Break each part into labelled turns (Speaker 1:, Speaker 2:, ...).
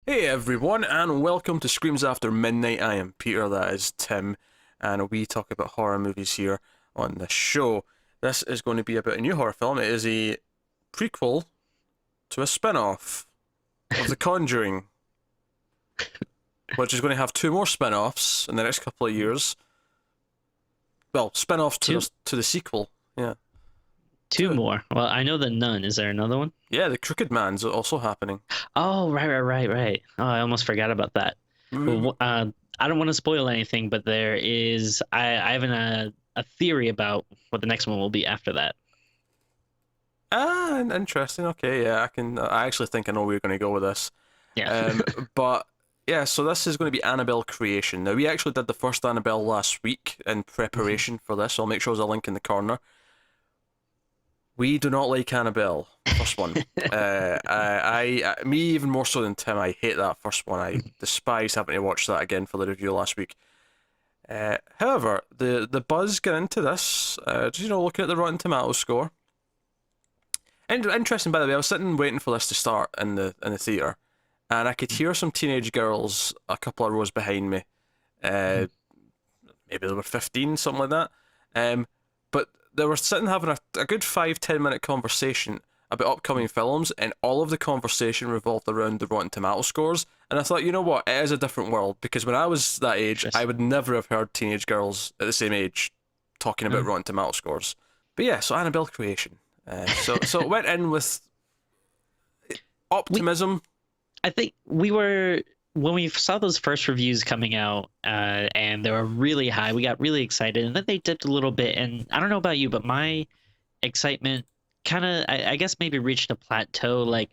Speaker 1: Hey everyone, and welcome to Screams After Midnight. I am Peter, that is Tim, and we talk about horror movies here on the show. This is going to be about a new horror film. It is a prequel to a spin-off of The Conjuring, which is going to have two more spin-offs in the next couple of years. Well, spin-off to
Speaker 2: Two,
Speaker 1: the sequel. Yeah.
Speaker 2: two more. Well, I know the Nun. Is there another one?
Speaker 1: Yeah, The Crooked Man's also happening.
Speaker 2: Oh, right. Oh, I almost forgot about that.
Speaker 1: Mm,
Speaker 2: Well, I don't want to spoil anything, but there is. I have a theory about what the next one will be after that.
Speaker 1: Interesting. Okay, yeah, I actually think I know where you're going to go with this.
Speaker 2: Yeah.
Speaker 1: Um, but yeah, so this is going to be Annabelle Creation. Now, we actually did the first Annabelle last week in preparation for this, so I'll make sure there's a link in the corner. We do not like Annabelle, the first one. Me even more so than Tim, I hate that first one. I despise having to watch that again for the review last week. However, the buzz getting into this, just looking at the Rotten Tomatoes score. And interesting, by the way, I was sitting waiting for this to start in the theater, and I could hear some teenage girls a couple of rows behind me. Maybe they were 15, something like that. But they were sitting having a good 5-10 minute conversation about upcoming films, and all of the conversation revolved around the Rotten Tomato scores. And I thought, you know what, it is a different world, because when I was that age, I would never have heard teenage girls at the same age talking about Rotten Tomato scores. But yeah, so Annabelle Creation. So it went in with optimism.
Speaker 2: I think we were when we saw those first reviews coming out, and they were really high. We got really excited, and then they dipped a little bit. And I don't know about you, but my excitement kind of, I guess, maybe reached a plateau. Like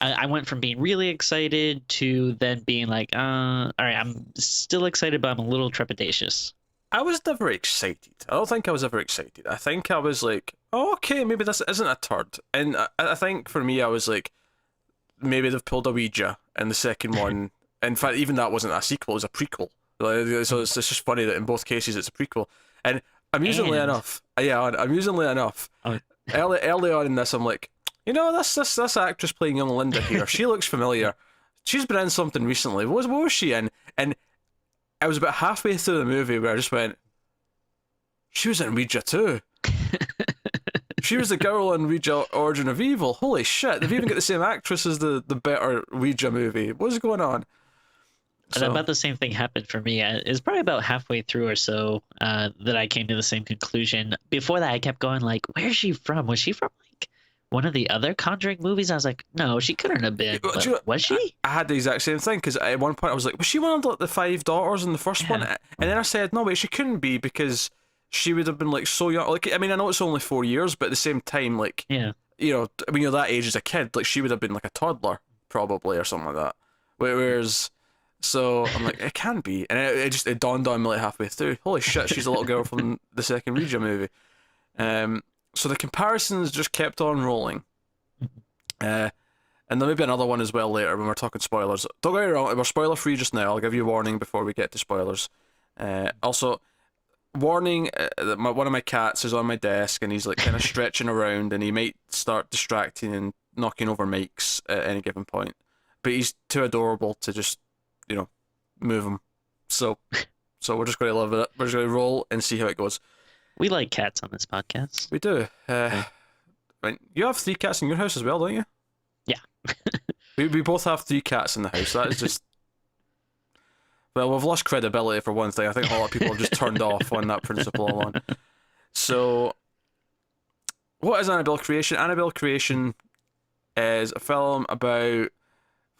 Speaker 2: I went from being really excited to then being like, all right, I'm still excited, but I'm a little trepidatious.
Speaker 1: I was never excited. I don't think I was ever excited. I think I was like, oh, okay, maybe this isn't a turd. And I think for me, I was like, maybe they've pulled a Ouija in the second one. In fact, even that wasn't a sequel, it was a prequel. So it's just funny that in both cases it's a prequel. And amusingly
Speaker 2: And
Speaker 1: enough, amusingly enough,
Speaker 2: oh,
Speaker 1: early on in this, I'm like, this actress playing young Linda here, she looks familiar. She's been in something recently. What was she in? And I was about halfway through the movie where I just went, she was in Ouija too. She was the girl in Ouija Origin of Evil. Holy shit, they've even got the same actress as the better Ouija movie. What's going on?
Speaker 2: and about the same thing happened for me. It's probably about halfway through or so that I came to the same conclusion. Before that, I kept going like, "Where's she from? Was she from like one of the other Conjuring movies?" I was like, "No, she couldn't have been." But was she?
Speaker 1: I had the exact same thing, because at one point I was like, was she one of the five daughters in the first one? And then I said, no, wait, she couldn't be, because she would have been like so young. Like, I mean, I know it's only 4 years, but at the same time, like,
Speaker 2: Yeah.
Speaker 1: when you're that age as a kid, like, she would have been like a toddler probably, or something like that. Whereas, so I'm like, it can be, and it dawned on me like halfway through. Holy shit, she's a little girl from the second Ouija movie. So the comparisons just kept on rolling. And there may be another one as well later when we're talking spoilers. Don't get me wrong, we're spoiler free just now. I'll give you a warning before we get to spoilers. Also, warning, one of my cats is on my desk and he's like kind of stretching around, and he might start distracting and knocking over mics at any given point. But he's too adorable to just, move him. So we're just going to live with it. We're just going to roll and see how it goes.
Speaker 2: We like cats on this podcast.
Speaker 1: We do. I mean, you have 3 cats in your house as well, don't you?
Speaker 2: Yeah.
Speaker 1: We both have 3 cats in the house. That is just... Well, we've lost credibility for one thing. I think a lot of people have just turned off on that principle alone. So, what is Annabelle Creation? Annabelle Creation is a film about...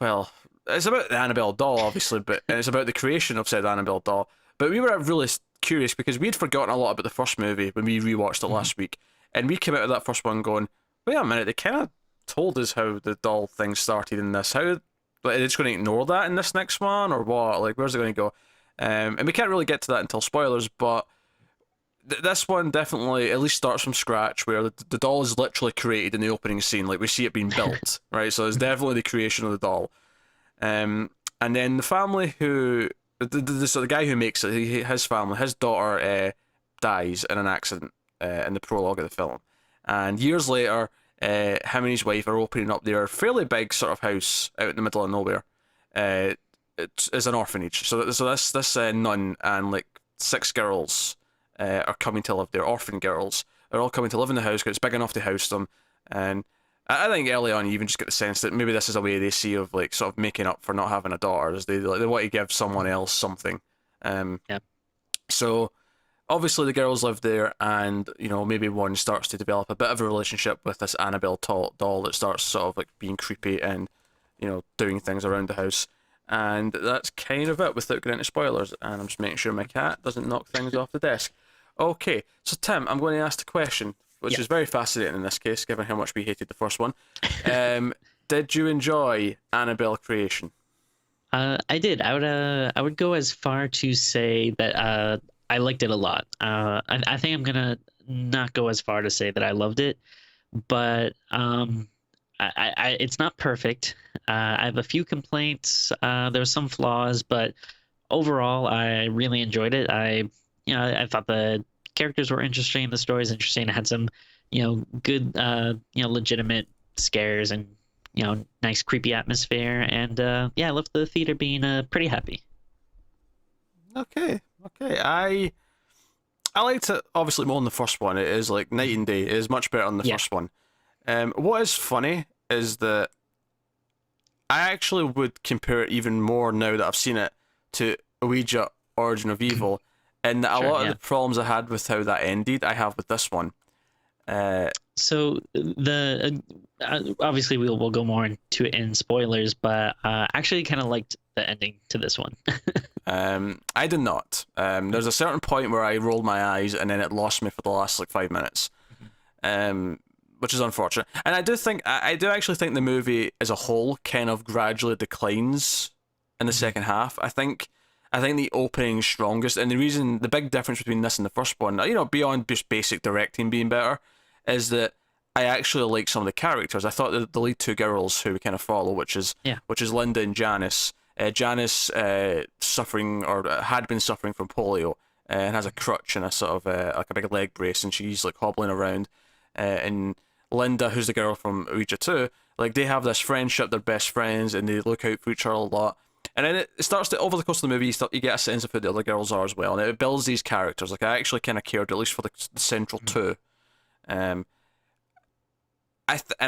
Speaker 1: Well, it's about the Annabelle doll, obviously, but it's about the creation of said Annabelle doll. But we were really curious because we'd forgotten a lot about the first movie when we rewatched it last week. And we came out of that first one going, wait a minute, they kind of told us how the doll thing started in this. How, like, are they just going to ignore that in this next one, or what? Like, where's it going to go? And we can't really get to that until spoilers, but this one definitely at least starts from scratch, where the doll is literally created in the opening scene. Like, we see it being built, right? So it's definitely the creation of the doll. And then the family who... So the guy who makes it, his family, his daughter dies in an accident in the prologue of the film. And years later, him and his wife are opening up their fairly big sort of house out in the middle of nowhere. is an orphanage. So this nun and like 6 girls are coming to live there. Orphan girls are all coming to live in the house because it's big enough to house them. And I think early on you even just get the sense that maybe this is a way they see of like sort of making up for not having a daughter. Is they want to give someone else something.
Speaker 2: Yeah.
Speaker 1: So obviously the girls live there, and maybe one starts to develop a bit of a relationship with this Annabelle doll that starts sort of like being creepy and doing things around the house. And that's kind of it without getting into spoilers. And I'm just making sure my cat doesn't knock things off the desk. Okay, so Tim, I'm going to ask the question, which is very fascinating in this case, given how much we hated the first one. Did you enjoy Annabelle Creation?
Speaker 2: I did. I would go as far to say that I liked it a lot. I think I'm gonna not go as far to say that I loved it, but it's not perfect. I have a few complaints. There were some flaws, but overall, I really enjoyed it. I thought the characters were interesting, the story is interesting. It had some, good, legitimate scares and nice creepy atmosphere. And I left the theater being pretty happy.
Speaker 1: Okay. I liked it obviously more than the first one. It is like night and day. It is much better than the first one. What is funny is that I actually would compare it even more now that I've seen it to Ouija Origin of Evil, and a lot of the problems I had with how that ended, I have with this one.
Speaker 2: So the obviously we'll go more into it in spoilers, but actually kind of liked the ending to this one.
Speaker 1: I did not. There's a certain point where I rolled my eyes and then it lost me for the last like 5 minutes, which is unfortunate. And I do actually think the movie as a whole kind of gradually declines in the second half. I think the opening is strongest, and the big difference between this and the first one, beyond just basic directing being better, is that I actually like some of the characters. I thought the lead 2 girls who we kind of follow, which is Linda and Janice. Janice suffering or had been suffering from polio and has a crutch and a sort of like a big leg brace, and she's like hobbling around. And Linda, who's the girl from Ouija 2, like they have this friendship, they're best friends, and they look out for each other a lot. And then it starts to, over the course of the movie, you get a sense of who the other girls are as well, and it builds these characters. Like I actually kind of cared, at least for the central 2. I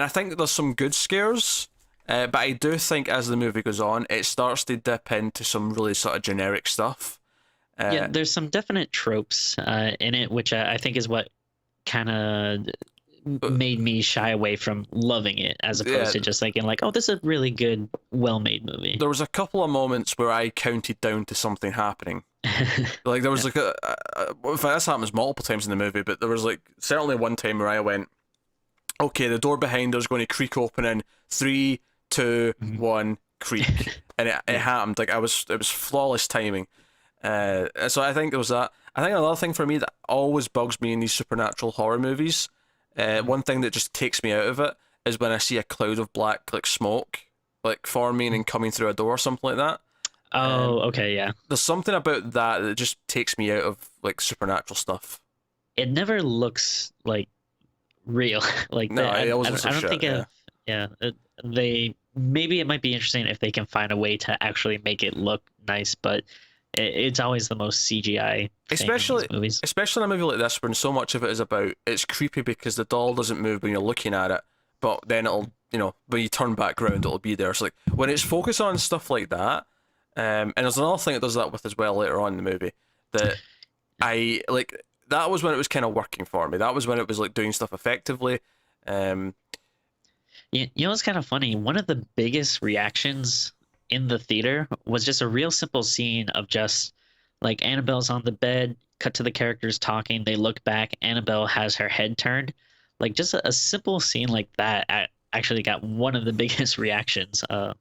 Speaker 1: think there's some good scares. But I do think as the movie goes on, it starts to dip into some really sort of generic stuff.
Speaker 2: There's some definite tropes in it, which I think is what kind of made me shy away from loving it, as opposed to just thinking like, oh, this is a really good, well-made movie.
Speaker 1: There was a couple of moments where I counted down to something happening. Like there was like in fact, this happens multiple times in the movie, but there was like certainly one time where I went, okay, the door behind us is going to creak open in 3, 2, 1, creak, and it happened. Like it was flawless timing. So I think there was that. I think another thing for me that always bugs me in these supernatural horror movies, one thing that just takes me out of it is when I see a cloud of black like smoke like forming and coming through a door or something like that.
Speaker 2: Oh, okay, yeah.
Speaker 1: There's something about that just takes me out of like supernatural stuff.
Speaker 2: It never looks like real. Like
Speaker 1: no,
Speaker 2: I
Speaker 1: don't
Speaker 2: think maybe it might be interesting if they can find a way to actually make it look nice, but it's always the most CGI thing in these movies.
Speaker 1: Especially in a movie like this, when so much of it is about it's creepy because the doll doesn't move when you're looking at it, but then it'll when you turn back around it'll be there. So like when it's focused on stuff like that, and there's another thing it does that with as well later on in the movie that I like. That was when it was kind of working for me. That was when it was like doing stuff effectively.
Speaker 2: It's kind of funny. One of the biggest reactions in the theater was just a real simple scene of just like Annabelle's on the bed, cut to the characters talking, they look back, Annabelle has her head turned. Like just a simple scene like that actually got one of the biggest reactions for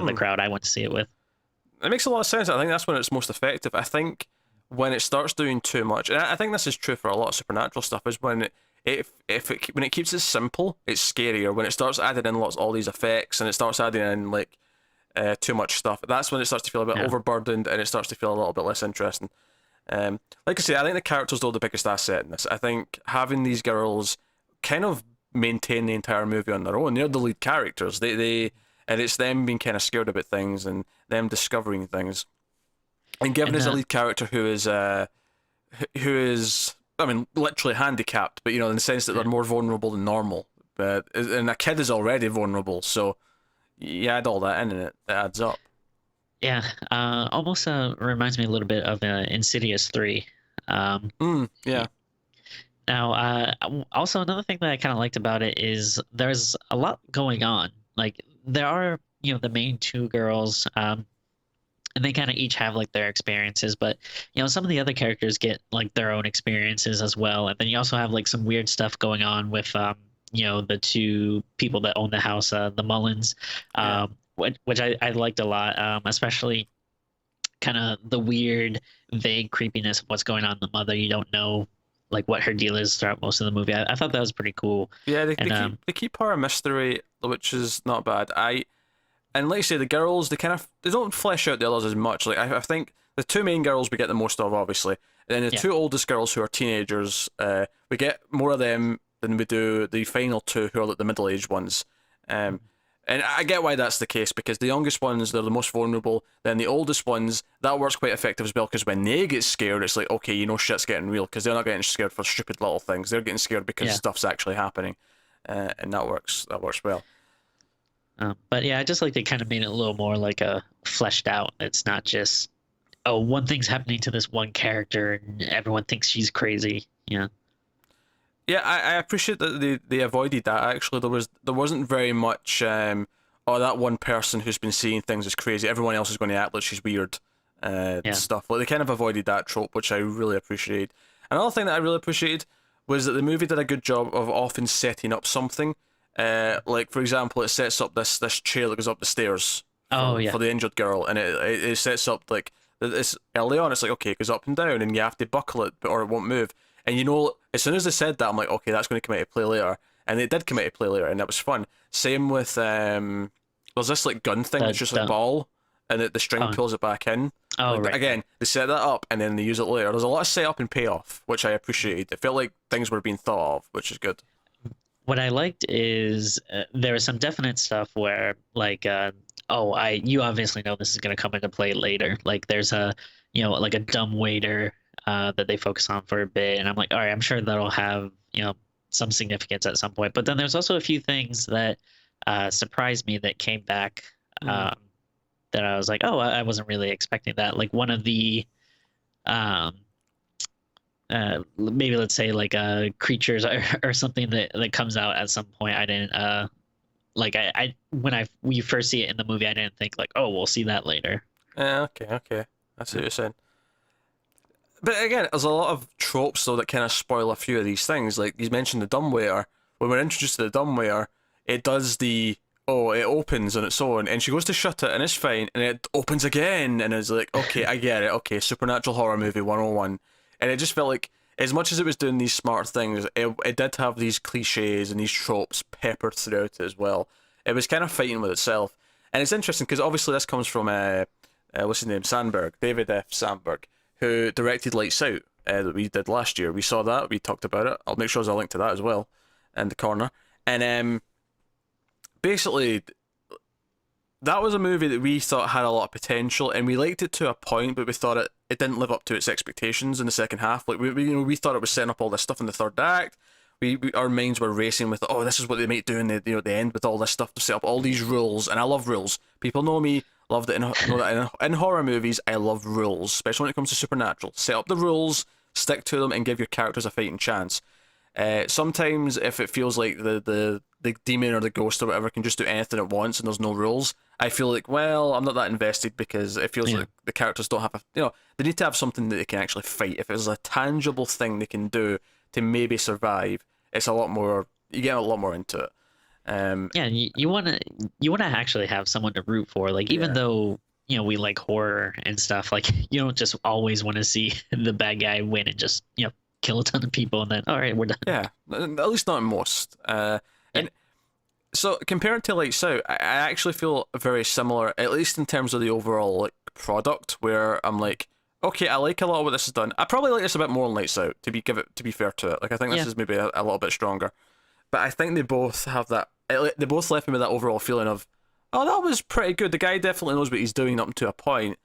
Speaker 2: the crowd I went to see it with.
Speaker 1: It makes a lot of sense. I think that's when it's most effective. I think when it starts doing too much, and I think this is true for a lot of supernatural stuff, is when when it keeps it simple, it's scarier. When it starts adding in all these effects and it starts adding in like too much stuff, that's when it starts to feel a bit overburdened and it starts to feel a little bit less interesting. Like I say, I think the characters are the biggest asset in this. I think having these girls kind of maintain the entire movie on their own. They're the lead characters. They and it's them being kind of scared about things and them discovering things, and given
Speaker 2: And
Speaker 1: as a lead character who is I mean literally handicapped, but in the sense that they're more vulnerable than normal, and a kid is already vulnerable, so you add all that in and it adds up.
Speaker 2: yeah, almost reminds me a little bit of Insidious 3. Um,
Speaker 1: Yeah.
Speaker 2: Now, also another thing that I kind of liked about it is there's a lot going on. Like there are, the main two girls, and they kind of each have like their experiences, but some of the other characters get like their own experiences as well. And then you also have like some weird stuff going on with, the two people that own the house, the Mullins,
Speaker 1: Yeah.
Speaker 2: which I liked a lot, especially kind of the weird, vague creepiness of what's going on in the mother. You don't know like what her deal is throughout most of the movie. I thought that was pretty cool.
Speaker 1: Yeah, they,
Speaker 2: And
Speaker 1: they keep they keep her a mystery, which is not bad. And like I say, the girls they don't flesh out the others as much. Like I think the two main girls we get the most of, obviously, and then the
Speaker 2: Yeah.
Speaker 1: two oldest girls who are teenagers, we get more of them than we do the final two who are like the middle-aged ones. And I get why that's the case, because the youngest ones, they're the most vulnerable. Then the oldest ones, that works quite effective as well, because when they get scared, it's like, okay, shit's getting real, because they're not getting scared for stupid little things. They're getting scared because
Speaker 2: Yeah.
Speaker 1: stuff's actually happening, and that works well.
Speaker 2: But yeah, I just like they kind of made it a little more like a fleshed out. It's not just, oh, one thing's happening to this one character and everyone thinks she's crazy. Yeah.
Speaker 1: Yeah, I appreciate that they avoided that. Actually, there wasn't very much. Oh, that one person who's been seeing things is crazy. Everyone else is going to act like she's weird.
Speaker 2: Yeah.
Speaker 1: Stuff like they kind of avoided that trope, which I really appreciate. Another thing that I really appreciated was that the movie did a good job of often setting up something. Like for example, it sets up this chair that goes up the stairs
Speaker 2: Oh yeah.
Speaker 1: for the injured girl, and it sets up like this early on. It's like, okay, it goes up and down, and you have to buckle it, or it won't move. And as soon as they said that, I'm like, okay, that's going to come into play later, and it did come into play later, and that was fun. Same with there's this like gun thing that's just a ball, and the string pulls it back in.
Speaker 2: Oh
Speaker 1: Like,
Speaker 2: right.
Speaker 1: again, they set that up and then they use it later. There's a lot of setup and payoff, which I appreciated. It felt like things were being thought of, which is good.
Speaker 2: What I liked is there was some definite stuff where like you obviously know this is going to come into play later. Like there's a like a dumb waiter that they focus on for a bit, and I'm like, all right, I'm sure that'll have some significance at some point. But then there's also a few things that surprised me that came back, that I was like, oh, I wasn't really expecting that. Like one of the um, maybe let's say like creatures or something that comes out at some point. I didn't like I when we first see it in the movie, I didn't think like, oh, we'll see that later.
Speaker 1: Okay. I see what you're saying. But again, there's a lot of tropes though that kind of spoil a few of these things. Like you mentioned the dumbwaiter. When we're introduced to the dumbwaiter, it does it opens on its own, and she goes to shut it, and it's fine, and it opens again, and it's like, okay, I get it. Okay, supernatural horror movie 101. And it just felt like, as much as it was doing these smart things, it did have these cliches and these tropes peppered throughout it as well. It was kind of fighting with itself. And it's interesting because obviously this comes from, what's his name, David F. Sandberg, who directed Lights Out, that we did last year. We saw that, we talked about it. I'll make sure there's a link to that as well in the corner. And basically, that was a movie that we thought had a lot of potential, and we liked it to a point, but we thought it didn't live up to its expectations in the second half. Like we thought it was setting up all this stuff in the third act. Our minds were racing with, oh, this is what they might do in the end with all this stuff to set up all these rules. And I love rules. People know me, know that in horror movies I love rules, especially when it comes to supernatural. Set up the rules, stick to them, and give your characters a fighting chance. Sometimes if it feels like the demon or the ghost or whatever can just do anything at once and there's no rules, I feel like, well, I'm not that invested, because it feels like the characters don't have they need to have something that they can actually fight. If there's a tangible thing they can do to maybe survive, it's a lot more, you get a lot more into it.
Speaker 2: Yeah, and you want to actually have someone to root for. Like even though we like horror and stuff, like you don't just always want to see the bad guy win and just kill a ton of people and then all right, we're done.
Speaker 1: Yeah, at least not in most. And so compared to Lights Out, I actually feel very similar, at least in terms of the overall like product, where I'm like, okay, I like a lot of what this has done. I probably like this a bit more than Lights Out, to be fair to it. Like I think this is maybe a little bit stronger, but I think they both have that. They both left me with that overall feeling of, Oh, that was pretty good. The guy definitely knows what he's doing up to a point,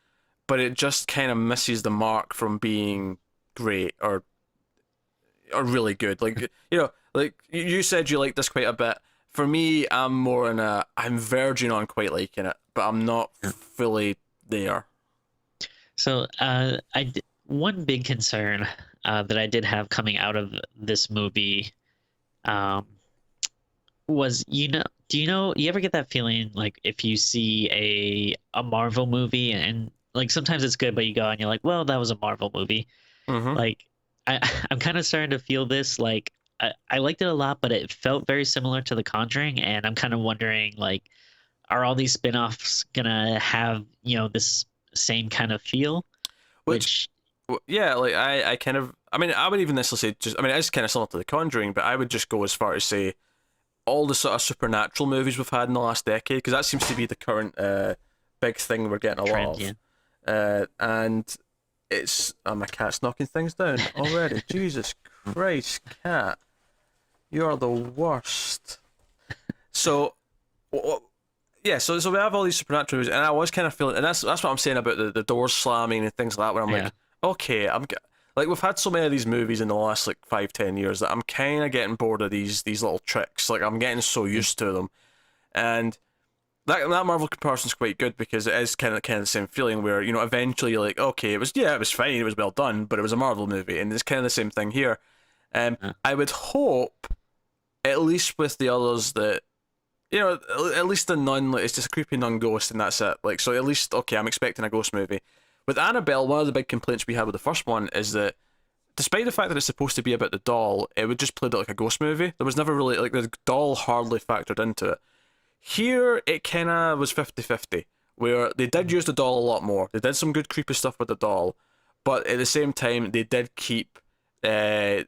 Speaker 1: but it just kind of misses the mark from being great or really good. Like like you said, you like this quite a bit. For me, I'm verging on quite liking it, but I'm not fully there.
Speaker 2: So, one big concern that I did have coming out of this movie um, was, do you ever get that feeling like if you see a Marvel movie and like sometimes it's good, but you go and you're like, well, that was a Marvel movie.
Speaker 1: Mm-hmm.
Speaker 2: Like, I I'm kind of starting to feel this. Like, I liked it a lot, but it felt very similar to The Conjuring, and I'm kind of wondering like, are all these spin-offs gonna have, this same kind of feel?
Speaker 1: Which,
Speaker 2: Which,
Speaker 1: yeah, like I kind of, I mean, I would even necessarily say just, I mean, it's kind of similar to The Conjuring, but I would just go as far as say all the sort of supernatural movies we've had in the last decade, because that seems to be the current big thing we're getting a lot
Speaker 2: trend,
Speaker 1: of.
Speaker 2: yeah.
Speaker 1: And it's, oh, my cat's knocking things down already. Jesus Christ, cat, you are the worst. So, yeah, so we have all these supernatural movies, and I was kind of feeling, and that's what I'm saying about the doors slamming and things like that, where I'm
Speaker 2: Yeah.
Speaker 1: like, okay, like we've had so many of these movies in the last like 5-10 years that I'm kind of getting bored of these little tricks. Like I'm getting so used to them, and that Marvel comparison's quite good because it is kind of the same feeling where eventually you're like, okay, it was fine, it was well done, but it was a Marvel movie, and it's kind of the same thing here.
Speaker 2: Yeah.
Speaker 1: I would hope, at least with the others, that at least the nun, like, it's just a creepy nun ghost, and that's it. Like, so at least, okay, I'm expecting a ghost movie. With Annabelle, one of the big complaints we had with the first one is that, despite the fact that it's supposed to be about the doll, it would just play it like a ghost movie. There was never really, like, the doll hardly factored into it. Here, it kind of was 50-50, where they did use the doll a lot more. They did some good creepy stuff with the doll, but at the same time, they did keep the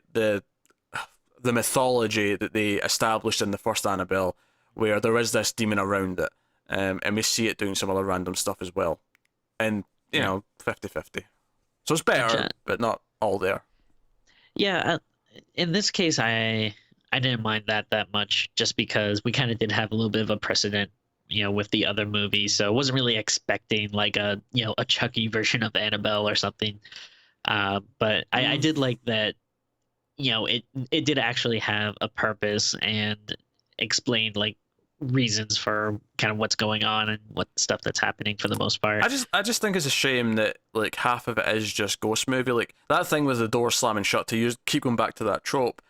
Speaker 1: mythology that they established in the first Annabelle, where there is this demon around it, and we see it doing some other random stuff as well. And,
Speaker 2: Yeah.
Speaker 1: 50-50. So it's
Speaker 2: Which,
Speaker 1: better, but not all there.
Speaker 2: yeah, in this case, I didn't mind that much just because we kind of did have a little bit of a precedent, with the other movies. So I wasn't really expecting like a Chucky version of Annabelle or something. But I
Speaker 1: Mm.
Speaker 2: did like that, it did actually have a purpose and explained like reasons for kind of what's going on and what stuff that's happening for the most part.
Speaker 1: I just think it's a shame that like half of it is just ghost movie. Like that thing with the door slamming shut, to use keep going back to that trope.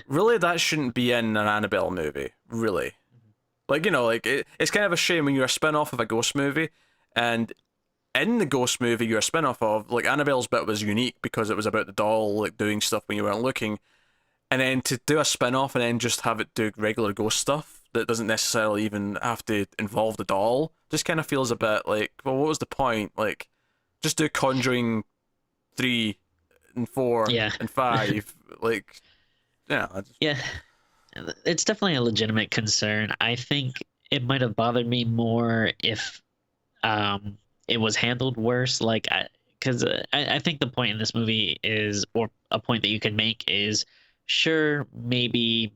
Speaker 1: Really, that shouldn't be in an Annabelle movie. Really, like like it's kind of a shame when you're a spin off of a ghost movie, and in the ghost movie you're a spin off of, like, Annabelle's bit was unique because it was about the doll like doing stuff when you weren't looking, and then to do a spin off and then just have it do regular ghost stuff that doesn't necessarily even have to involve the doll just kind of feels a bit like, well, what was the point? Like, just do Conjuring 3 and 4
Speaker 2: Yeah.
Speaker 1: and 5. Like, yeah,
Speaker 2: Yeah. It's definitely a legitimate concern. I think it might have bothered me more if it was handled worse. Like, because I think the point in this movie is, or a point that you can make is, sure, maybe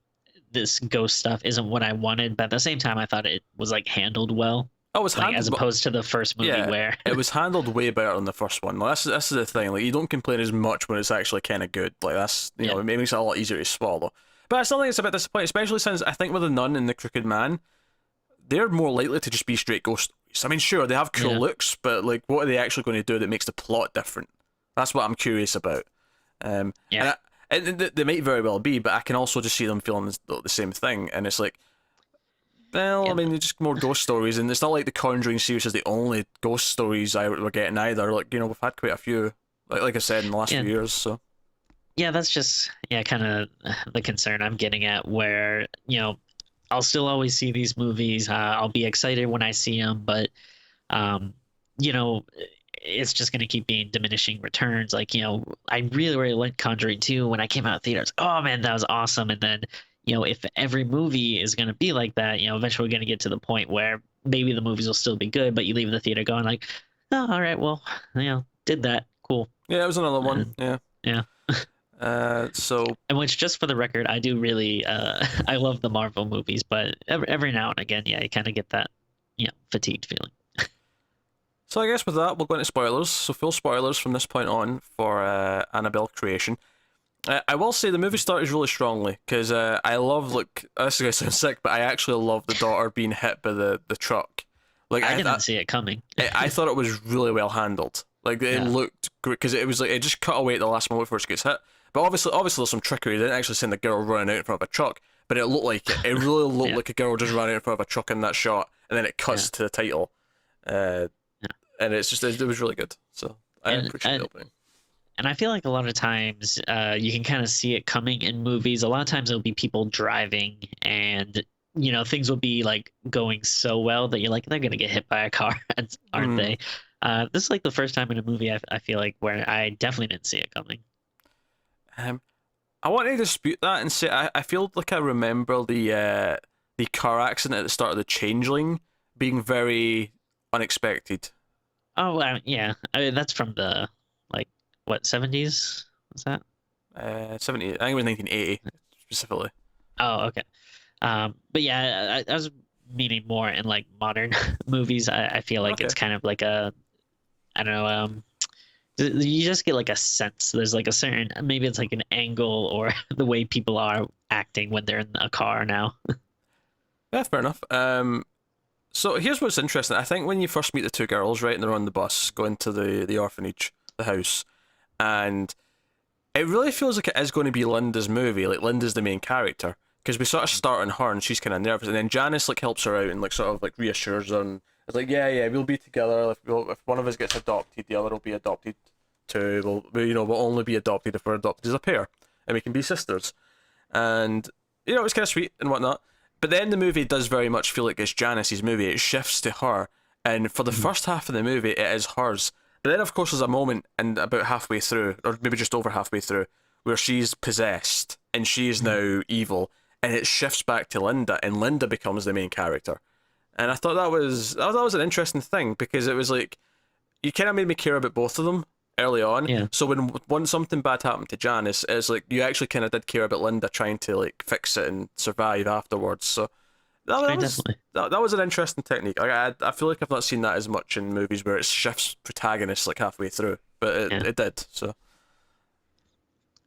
Speaker 2: this ghost stuff isn't what I wanted, but at the same time, I thought it was like handled well,
Speaker 1: oh, it was
Speaker 2: like as
Speaker 1: handled, but
Speaker 2: opposed to the first movie
Speaker 1: yeah,
Speaker 2: where,
Speaker 1: it was handled way better than the first one. Like, this is the thing. Like, you don't complain as much when it's actually kind of good. Like, that's
Speaker 2: yeah,
Speaker 1: it makes it a lot easier to swallow. But I still think it's a bit disappointing, especially since I think with the nun and the crooked man, they're more likely to just be straight ghost stories. I mean, sure, they have cool
Speaker 2: yeah,
Speaker 1: looks, but like, what are they actually going to do that makes the plot different? That's what I'm curious about.
Speaker 2: yeah,
Speaker 1: And they might very well be, but I can also just see them feeling the same thing, and it's like, well, I
Speaker 2: yeah.
Speaker 1: mean, they're just more ghost stories, and it's not like the Conjuring series is the only ghost stories we're getting either. Like, we've had quite a few, like I said, in the last few
Speaker 2: Yeah.
Speaker 1: years. So
Speaker 2: Yeah, that's just, yeah, kind of the concern I'm getting at, where, I'll still always see these movies. I'll be excited when I see them, but um, you know, it's just going to keep being diminishing returns. Like, I really, really liked Conjuring 2 when I came out of theaters. Oh man, that was awesome. And then, if every movie is going to be like that, eventually we're going to get to the point where maybe the movies will still be good, but you leave the theater going like, oh, all right, well, did that. Cool.
Speaker 1: yeah, it was another one.
Speaker 2: And
Speaker 1: Yeah.
Speaker 2: yeah.
Speaker 1: So
Speaker 2: And which, just for the record, I do really, I love the Marvel movies, but every now and again, yeah, you kind of get that, fatigued feeling.
Speaker 1: So I guess with that, we'll go into spoilers. So full spoilers from this point on for Annabelle creation. I will say the movie started really strongly because I love, like, this is gonna sound sick, but I actually love the daughter being hit by the truck. Like
Speaker 2: I didn't see it coming.
Speaker 1: I thought it was really well handled. Like it
Speaker 2: Yeah.
Speaker 1: looked great because it was like it just cut away at the last moment before she gets hit. But obviously there's some trickery. They didn't actually send the girl running out in front of a truck, but it looked like it. It really looked
Speaker 2: Yeah.
Speaker 1: like a girl just running out in front of a truck in that shot, and then it cuts to the title. And it's just it was really good. So I appreciate the opening.
Speaker 2: And I feel like a lot of times you can kind of see it coming in movies. A lot of times it'll be people driving and things will be like going so well that you're like, they're gonna get hit by a car, aren't they? This is like the first time in a movie I feel like where I definitely didn't see it coming.
Speaker 1: I want to dispute that and say I feel like I remember the car accident at the start of The Changeling being very unexpected.
Speaker 2: Oh, yeah. I mean, that's from the like what 70s was that?
Speaker 1: 70. I think it was 1980 specifically.
Speaker 2: Oh, okay. But yeah, I was meaning more in like modern movies. I feel like it's kind of like I don't know. You just get like a sense. There's like a certain, maybe it's like an angle or the way people are acting when they're in a car now.
Speaker 1: Yeah, fair enough. So here's what's interesting. I think when you first meet the two girls, right, and they're on the bus going to the orphanage, the house, and it really feels like it is going to be Linda's movie. Like Linda's the main character because we sort of start on her and she's kind of nervous, and then Janice like helps her out and like sort of like reassures her and it's like yeah we'll be together. If one of us gets adopted, the other will be adopted too. We'll only be adopted if we're adopted as a pair, and we can be sisters. And it's kind of sweet and whatnot. But then the movie does very much feel like it's Janice's movie. It shifts to her, and for the first half of the movie, it is hers. But then, of course, there's a moment, and about halfway through, or maybe just over halfway through, where she's possessed and she is now evil, and it shifts back to Linda, and Linda becomes the main character. And I thought that was an interesting thing because it was like you kind of made me care about both of them early on.
Speaker 2: Yeah.
Speaker 1: So when something bad happened to Janice, it's like you actually kind of did care about Linda trying to like fix it and survive afterwards. So that was an interesting technique. I feel like I've not seen that as much in movies where it shifts protagonists like halfway through, but it did. So.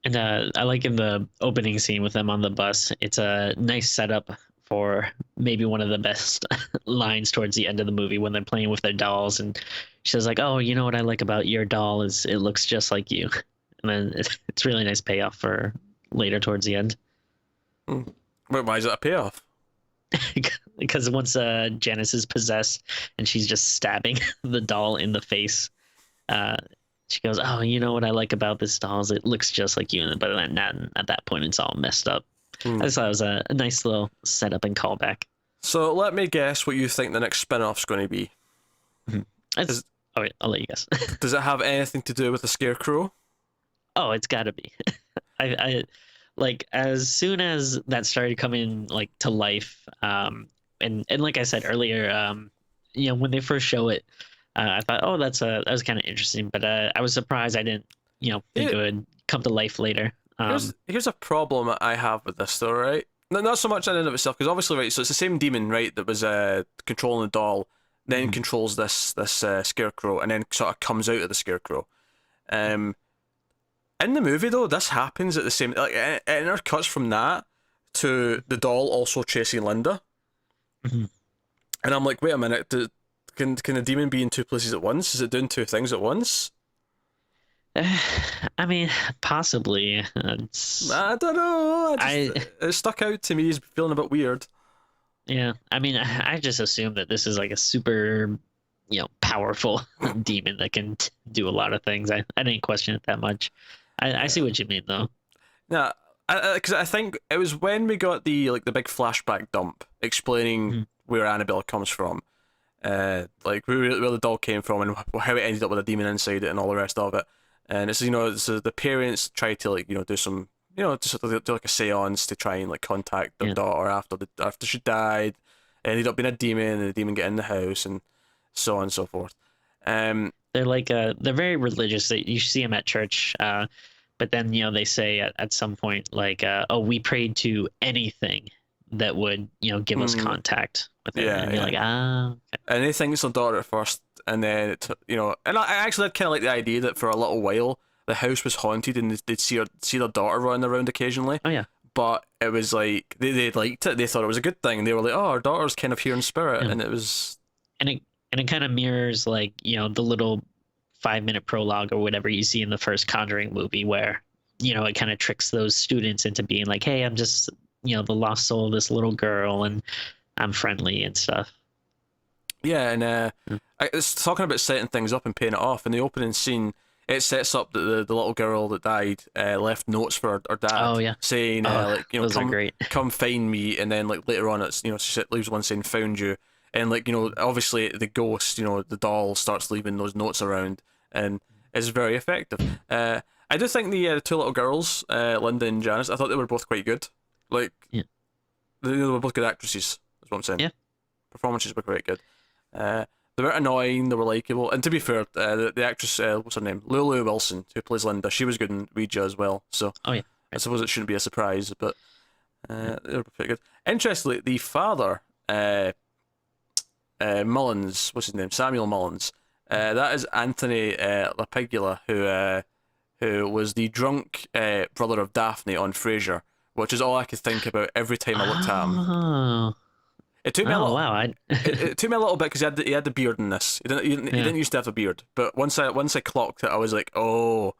Speaker 2: And I like in the opening scene with them on the bus, it's a nice setup for maybe one of the best lines towards the end of the movie when they're playing with their dolls, and she says like, "Oh, you know what I like about your doll is it looks just like you," and then it's really nice payoff for later towards the end.
Speaker 1: Wait, why is it a payoff?
Speaker 2: Because once Janice is possessed and she's just stabbing the doll in the face, she goes, "Oh, you know what I like about this doll is it looks just like you," but then at that point it's all messed up. I just thought it was a nice little setup and callback.
Speaker 1: So let me guess what you think the next spin-off's going to be.
Speaker 2: All right, I'll let you guess.
Speaker 1: Does it have anything to do with the Scarecrow?
Speaker 2: Oh, it's got to be. I like as soon as that started coming like to life, and like I said earlier, when they first show it, I thought, oh, that was kind of interesting, but I was surprised I didn't, think it would come to life later.
Speaker 1: Here's a problem I have with this though, right? Not so much in and of itself, because obviously, right, so it's the same demon, right, that was controlling the doll, then controls this Scarecrow, and then sort of comes out of the Scarecrow. In the movie though, this happens at the same, like it intercuts from that to the doll also chasing Linda, and I'm like, wait a minute, can the demon be in two places at once? Is it doing two things at once?
Speaker 2: I mean, possibly.
Speaker 1: I don't know. It stuck out to me as feeling a bit weird.
Speaker 2: Yeah, I mean, I just assume that this is like a super, powerful demon that can do a lot of things. I didn't question it that much. I see what you mean though.
Speaker 1: Yeah, because I think it was when we got the big flashback dump explaining where Annabelle comes from, like where the doll came from and how it ended up with a demon inside it and all the rest of it. And it's so the parents try to do some just do like a seance to try and like contact their daughter after she died. It ended up being a demon, and the demon get in the house and so on and so forth.
Speaker 2: They're like they're very religious. You see them at church, but then they say at some point like, "Oh, we prayed to anything that would, give us
Speaker 1: Mm,
Speaker 2: contact with it
Speaker 1: yeah,
Speaker 2: and be
Speaker 1: yeah.
Speaker 2: like, ah, okay.
Speaker 1: And they think it's their daughter at first, and then and I actually kind of like the idea that for a little while the house was haunted, and they'd see their daughter running around occasionally.
Speaker 2: Oh yeah.
Speaker 1: But it was like they liked it. They thought it was a good thing. They were like, "Oh, our daughter's kind of here in spirit,"
Speaker 2: Yeah.
Speaker 1: and it was.
Speaker 2: And it kind of mirrors like, the little 5-minute prologue or whatever you see in the first Conjuring movie where, it kind of tricks those students into being like, hey, I'm just, the lost soul of this little girl and I'm friendly and stuff.
Speaker 1: Yeah, and
Speaker 2: Mm.
Speaker 1: it's talking about setting things up and paying it off. In the opening scene, it sets up that the little girl that died left notes for her
Speaker 2: Oh
Speaker 1: dad
Speaker 2: yeah.
Speaker 1: saying
Speaker 2: Oh,
Speaker 1: like
Speaker 2: those are great.
Speaker 1: come find me, and then like later on it's she leaves one saying found you, and like obviously the ghost the doll starts leaving those notes around, and it's very effective. I do think the two little girls, Linda and Janice, I thought they were both quite good. Like
Speaker 2: Yeah.
Speaker 1: they were both good actresses. That's what I'm saying.
Speaker 2: Yeah.
Speaker 1: Performances were quite good. They weren't annoying. They were likable. And to be fair, the actress, what's her name, Lulu Wilson, who plays Linda, she was good in Ouija as well. So
Speaker 2: Oh yeah.
Speaker 1: I suppose it shouldn't be a surprise. But they were pretty good. Interestingly, the father, Mullins, what's his name, Samuel Mullins, that is Anthony LaPagula, who was the drunk brother of Daphne on Frasier, which is all I could think about every time I looked at him.
Speaker 2: Oh.
Speaker 1: It took me a
Speaker 2: Oh
Speaker 1: little.
Speaker 2: wow.
Speaker 1: It took me a little bit because he had the beard in this. He
Speaker 2: Yeah.
Speaker 1: didn't used to have a beard, but once I clocked it, I was like, oh,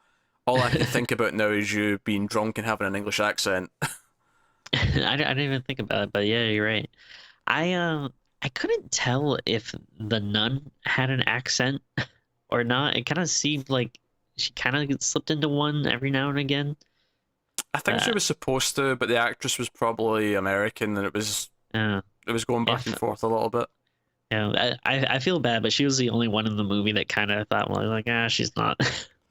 Speaker 1: all I can think about now is you being drunk and having an English accent.
Speaker 2: I didn't even think about it, but yeah, you're right. I couldn't tell if the nun had an accent or not. It kind of seemed like she kind of slipped into one every now and again.
Speaker 1: I think she
Speaker 2: Uh,
Speaker 1: was supposed to, but the actress was probably American, and
Speaker 2: uh,
Speaker 1: it was going back
Speaker 2: if
Speaker 1: and forth a little bit.
Speaker 2: I feel bad, but she was the only one in the movie that kind of thought, well, like, she's not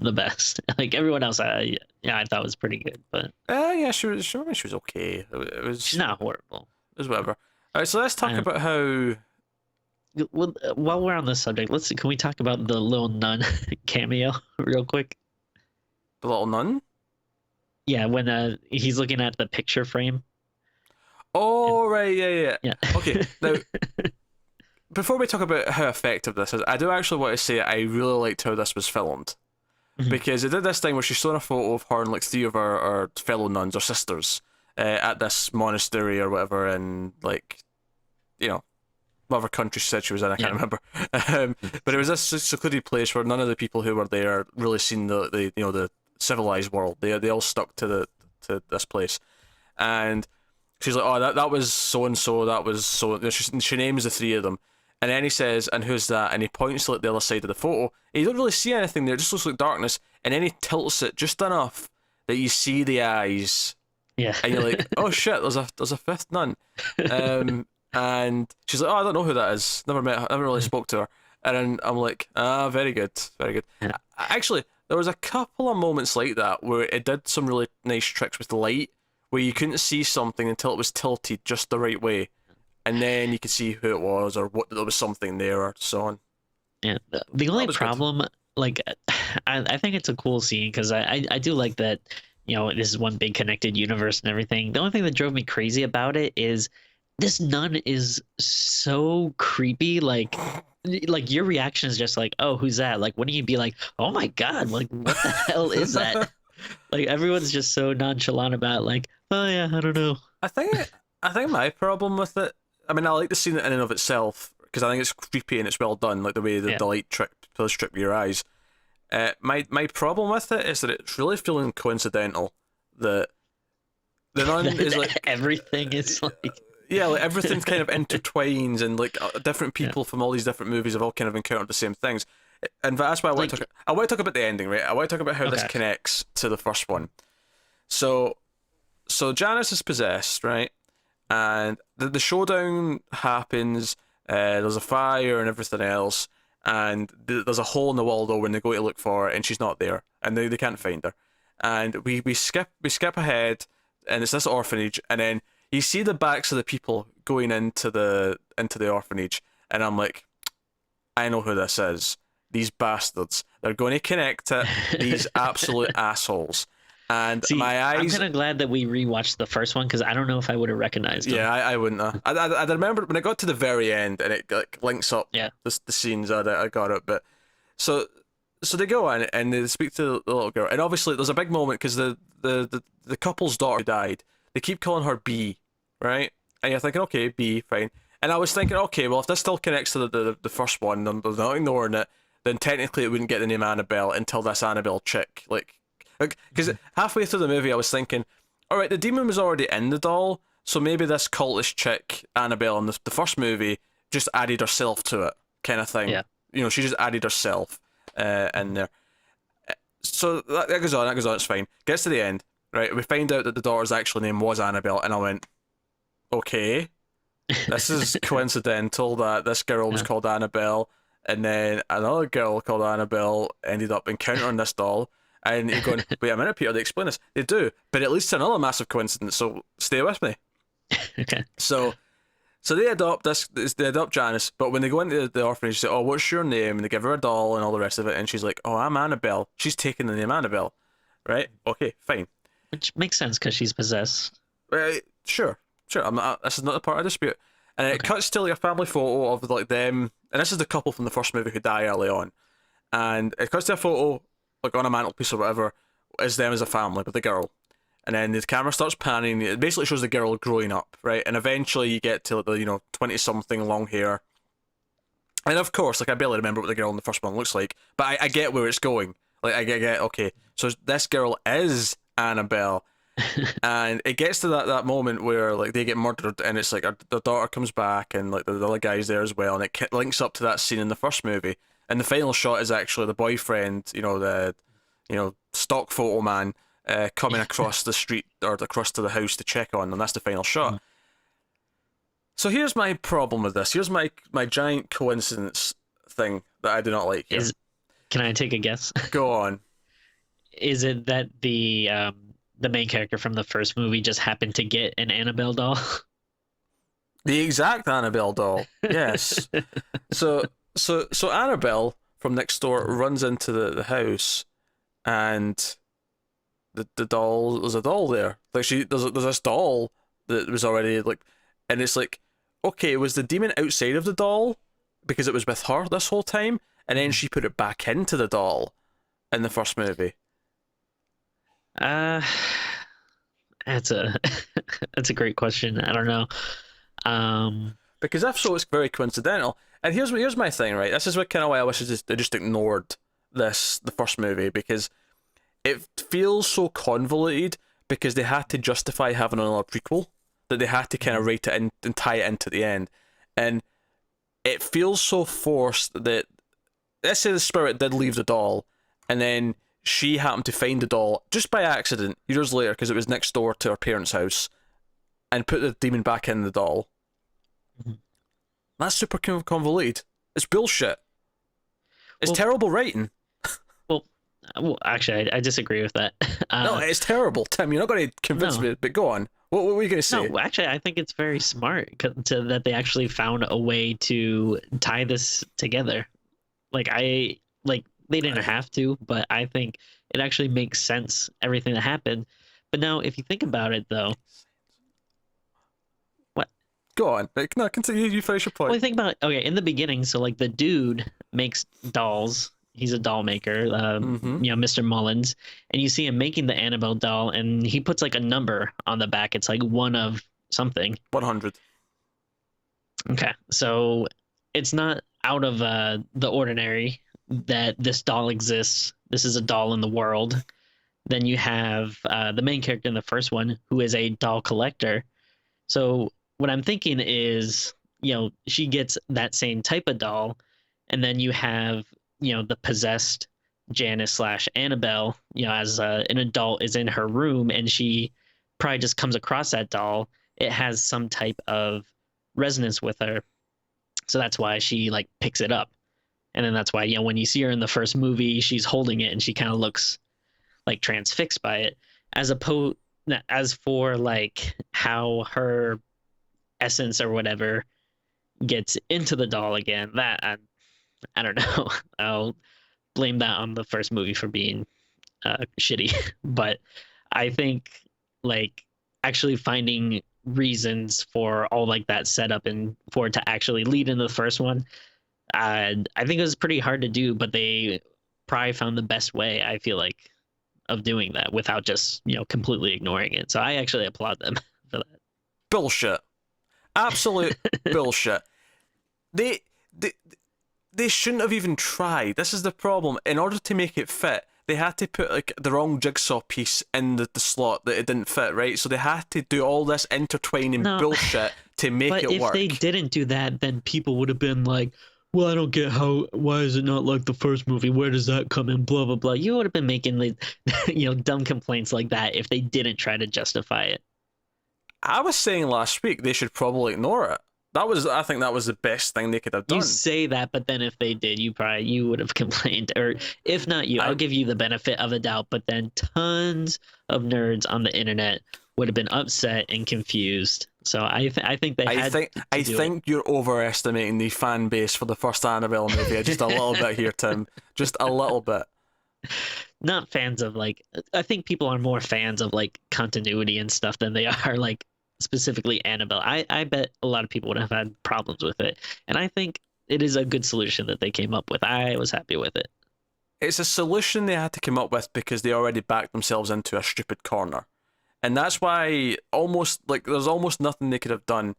Speaker 2: the best. Like everyone else, yeah, I thought was pretty good, but
Speaker 1: Yeah, she was okay. It
Speaker 2: she's
Speaker 1: was
Speaker 2: not horrible.
Speaker 1: whatever. All right, so let's talk
Speaker 2: Um,
Speaker 1: about how
Speaker 2: well, while we're on this subject, can we talk about the little nun cameo real quick?
Speaker 1: the little nun.
Speaker 2: Yeah, when he's looking at the picture frame. And,
Speaker 1: Oh right, yeah.
Speaker 2: yeah.
Speaker 1: Okay, now before we talk about how effective this is, I do actually want to say I really liked how this was filmed.
Speaker 2: Mhm.
Speaker 1: Because it did this thing where she's showing a photo of her and like three of her fellow nuns or sisters at this monastery or whatever in like, whatever country she said she was in, I can't
Speaker 2: Yeah.
Speaker 1: remember. But it was this secluded place where none of the people who were there really seen the civilized world. They all stuck to this place, and she's like, oh, that was so and so, that was so. She names the three of them, and then he says, and who's that? And he points to like the other side of the photo, and you don't really see anything there. It just looks like darkness, and then he tilts it just enough that you see the eyes,
Speaker 2: Yeah.
Speaker 1: and you're like, oh shit, there's a fifth nun. And she's like, oh, I don't know who that is. Never met her, never really spoke to her. And then I'm like, very good, very good.
Speaker 2: Yeah.
Speaker 1: Actually, there was a couple of moments like that where it did some really nice tricks with the light, where you couldn't see something until it was tilted just the right way, and then you could see who it was or what there was something there or so on.
Speaker 2: Yeah. The only
Speaker 1: was good.
Speaker 2: problem, like, I think it's a cool scene because I do like that, this is one big connected universe and everything. The only thing that drove me crazy about it is this nun is so creepy. Like your reaction is just like, oh, who's that? Like, wouldn't you be like, oh my God, like, what the hell is that? Like, everyone's just so nonchalant about, like, oh yeah, I don't know.
Speaker 1: I think my problem with it. I mean, I like the scene in and of itself because I think it's creepy and it's well done, like the way
Speaker 2: Yeah.
Speaker 1: the light does trip your eyes. My problem with it is that it's really feeling coincidental that the nun is like
Speaker 2: Everything is like,
Speaker 1: yeah, like everything's kind of intertwines and like different people from all these different movies have all kind of encountered the same things. And that's why I want to talk about the ending, right? I want to talk about how this
Speaker 2: Okay.
Speaker 1: connects to the first one. So Janice is possessed, right? And the showdown happens. There's a fire and everything else, and there's a hole in the wall though when they go to look for her, and she's not there, and they can't find her. And we skip ahead, and it's this orphanage, and then you see the backs of the people going into the orphanage, and I'm like, I know who this is. These bastards. They're going to connect it. These absolute assholes. and
Speaker 2: See,
Speaker 1: my
Speaker 2: I'm
Speaker 1: eyes.
Speaker 2: kind of glad that we rewatched the first one because I don't know if I would have recognized him.
Speaker 1: Yeah, I wouldn't. I remember when I got to the very end and it like links up
Speaker 2: Yeah.
Speaker 1: the scenes. I got it, but so so they go in and they speak to the little girl, and obviously there's a big moment because the couple's daughter died. They keep calling her B, right? And you're thinking, okay, B, fine. And I was thinking, okay, well if this still connects to the first one, then they're not ignoring it. Then technically it wouldn't get the name Annabelle until this Annabelle chick, like, because halfway through the movie I was thinking, all right, the demon was already in the doll, so maybe this cultish chick Annabelle in the first movie just added herself to it, kind of thing.
Speaker 2: Yeah.
Speaker 1: You know, she just added herself in there. So that goes on, it's fine. Gets to the end, right? We find out that the daughter's actual name was Annabelle, and I went, okay, this is coincidental that this girl was
Speaker 2: Yeah.
Speaker 1: called Annabelle, and then another girl called Annabelle ended up encountering this doll. And you're going, wait a minute, Peter, they explain this. They do, but it leads to another massive coincidence, so stay with me.
Speaker 2: Okay.
Speaker 1: So they adopt they adopt Janice, but when they go into the orphanage, they say, oh, what's your name? And they give her a doll and all the rest of it, and she's like, oh, I'm Annabelle. She's taking the name Annabelle. Right? Okay, fine.
Speaker 2: Which makes sense because she's possessed.
Speaker 1: Sure. I'm not, this is not the part of dispute. And it cuts to like a family photo of like them, and this is the couple from the first movie who die early on. And it cuts to a photo, like on a mantelpiece or whatever, is them as a family with the girl. And then the camera starts panning. It basically shows the girl growing up, right? And eventually you get to the 20-something, long hair. And of course, like I barely remember what the girl in the first one looks like, but I get where it's going. Like I get okay, so this girl is Annabelle, and it gets to that moment where like they get murdered, and it's like the daughter comes back, and like the other guy's there as well, and it links up to that scene in the first movie. And the final shot is actually the boyfriend, the stock photo man, coming across the street or across to the house to check on them. That's the final shot. So here's my problem with this. Here's my giant coincidence thing that I do not like here.
Speaker 2: Can I take a guess?
Speaker 1: Go on.
Speaker 2: Is it that the main character from the first movie just happened to get an Annabelle doll?
Speaker 1: The exact Annabelle doll. Yes. So Annabelle from next door runs into the house, and the doll, there's a doll there. Like there's this doll that was already like, and it's like, okay, was the demon outside of the doll because it was with her this whole time, and then she put it back into the doll in the first movie?
Speaker 2: That's a that's a great question. I don't know.
Speaker 1: Because if so, it's very coincidental. And here's my thing, right? This is what kind of why I wish they just ignored the first movie, because it feels so convoluted because they had to justify having another prequel, that they had to kind of write it in and tie it into the end. And it feels so forced that, let's say the spirit did leave the doll, and then she happened to find the doll just by accident years later because it was next door to her parents' house, and put the demon back in the doll. That's super convoluted. It's bullshit. It's terrible writing.
Speaker 2: Well, actually, I disagree with that.
Speaker 1: No, it's terrible, Tim. You're not going to convince me, but go on. What were you going to say?
Speaker 2: No, actually, I think it's very smart that they actually found a way to tie this together. They didn't have to, but I think it actually makes sense, everything that happened. But now, if you think about it, though, what?
Speaker 1: Go on. No, continue. You finish your point.
Speaker 2: Well, think about it. Okay, in the beginning, so like the dude makes dolls. He's a doll maker, Mr. Mullins, and you see him making the Annabelle doll, and he puts like a number on the back. It's like one of something.
Speaker 1: 100.
Speaker 2: Okay, so it's not out of the ordinary that this doll exists. This is a doll in the world. Then you have the main character in the first one, who is a doll collector. So what I'm thinking is, she gets that same type of doll, and then you have the possessed Janice / Annabelle, as an adult is in her room, and she probably just comes across that doll. It has some type of resonance with her, so that's why she like picks it up. And then that's why when you see her in the first movie, she's holding it and she kind of looks like transfixed by it. As for like how her essence or whatever gets into the doll again, that I don't know. I'll blame that on the first movie for being shitty. But I think like actually finding reasons for all like that setup and for it to actually lead into the first one, I think it was pretty hard to do, but they probably found the best way, I feel like, of doing that without just, completely ignoring it. So I actually applaud them for
Speaker 1: Bullshit. Absolute bullshit. They, they they shouldn't have even tried. This is the problem. In order to make it fit, they had to put like the wrong jigsaw piece in the slot that it didn't fit, right? So they had to do all this intertwining
Speaker 2: No,
Speaker 1: bullshit to make
Speaker 2: but
Speaker 1: it
Speaker 2: if
Speaker 1: work.
Speaker 2: they didn't do that, then people would have been like, well, I don't get why is it not like the first movie? Where does that come in? Blah, blah, blah. You would have been making, like, dumb complaints like that if they didn't try to justify it.
Speaker 1: I was saying last week they should probably ignore it. I think that was the best thing they could have done.
Speaker 2: You say that, but then if they did, you would have complained. Or if not you, I'll give you the benefit of the doubt, but then tons of nerds on the internet would have been upset and confused. So I think they had
Speaker 1: I think you're overestimating the fan base for the first Annabelle movie just a little bit here, Tim. Just a little bit.
Speaker 2: Not fans of like, I think people are more fans of like continuity and stuff than they are like specifically Annabelle. I bet a lot of people would have had problems with it. And I think it is a good solution that they came up with. I was happy with it.
Speaker 1: It's a solution they had to come up with because they already backed themselves into a stupid corner. And that's why there's almost nothing they could have done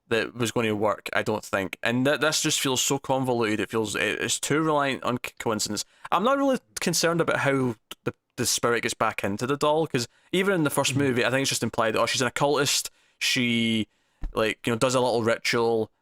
Speaker 1: that was going to work, I don't think. And this just feels so convoluted. It's too reliant on coincidence. I'm not really concerned about how the spirit gets back into the doll, because even in the first movie, I think it's just implied that, she's an occultist. She, does a little ritual.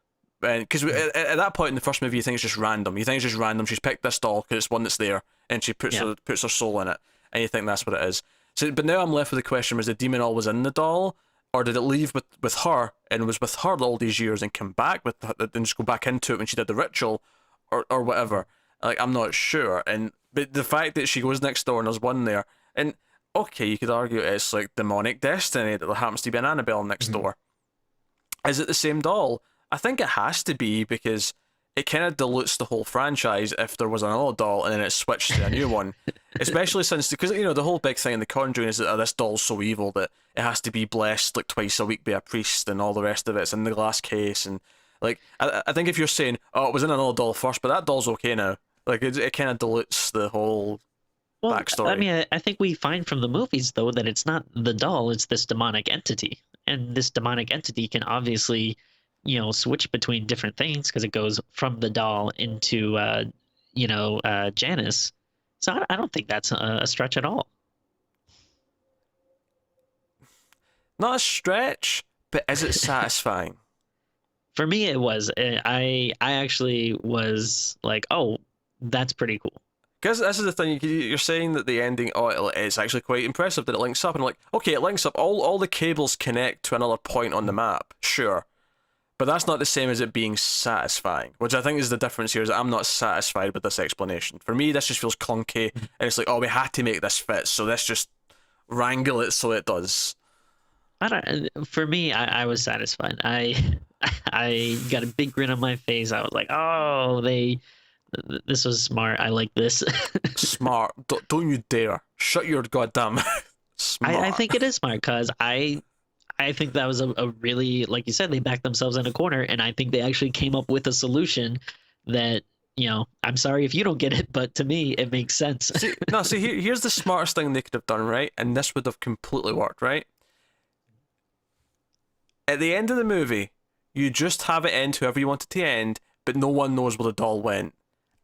Speaker 1: And because at that point in the first movie, you think it's just random. You think it's just random. She's picked this doll because it's one that's there, and she puts her soul in it, and you think that's what it is. So, but now I'm left with the question: was the demon always in the doll, or did it leave with her and was with her all these years and come back with her, and just go back into it when she did the ritual, or whatever? Like, I'm not sure. But the fact that she goes next door and there's one there, and okay, you could argue it's like demonic destiny that there happens to be an Annabelle next door. Is it the same doll? I think it has to be, because it kind of dilutes the whole franchise if there was another doll and then it switched to a new one. Especially since, because the whole big thing in The Conjuring is that this doll's so evil that it has to be blessed like twice a week by a priest, and all the rest of it's in the glass case. And like, I think if you're saying, oh, it was in another doll first, but that doll's okay now, like it kind of dilutes the whole backstory.
Speaker 2: I mean, I think we find from the movies though that it's not the doll; it's this demonic entity, and this demonic entity can obviously, switch between different things because it goes from the doll into, Janice. So I don't think that's a stretch at all.
Speaker 1: Not a stretch, but is it satisfying?
Speaker 2: For me, it was. I actually was like, oh, that's pretty cool.
Speaker 1: Because this is the thing, you're saying that the ending, it's actually quite impressive that it links up, and I'm like, okay, it links up, all the cables connect to another point on the map, sure. But that's not the same as it being satisfying, which I think is the difference here, is that I'm not satisfied with this explanation. For me, this just feels clunky, and it's like, oh, we had to make this fit, so let's just wrangle it so it does.
Speaker 2: For me, I was satisfied. I got a big grin on my face. I was like, oh, this was smart. I like this.
Speaker 1: Smart. Don't you dare. Shut your goddamn smart.
Speaker 2: I think it is smart, because I think that was a really, like you said, they backed themselves in a corner, and I think they actually came up with a solution that, I'm sorry if you don't get it, but to me, it makes sense.
Speaker 1: Here's the smartest thing they could have done, right? And this would have completely worked, right? At the end of the movie, you just have it end whoever you want it to end, but no one knows where the doll went.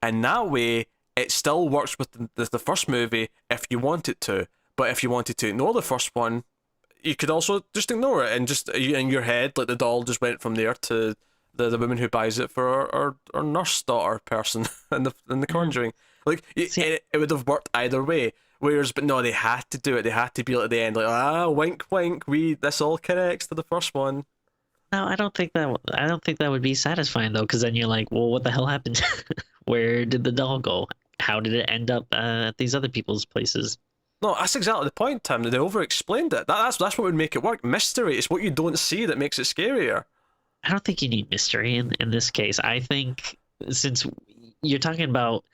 Speaker 1: And that way, it still works with the first movie if you want it to. But if you wanted to ignore the first one, you could also just ignore it, and just in your head, like, the doll just went from there to the woman who buys it for our nurse daughter person in the Conjuring. Like, it would have worked either way. But no, they had to do it. They had to be like, at the end, like, wink, wink. This all connects to the first one.
Speaker 2: No, I don't think that would be satisfying though, because then you're like, well, what the hell happened? Where did the doll go? How did it end up at these other people's places?
Speaker 1: No, that's exactly the point, Tim. They over-explained it. That's what would make it work. Mystery. It's what you don't see that makes it scarier.
Speaker 2: I don't think you need mystery in this case. I think, since you're talking about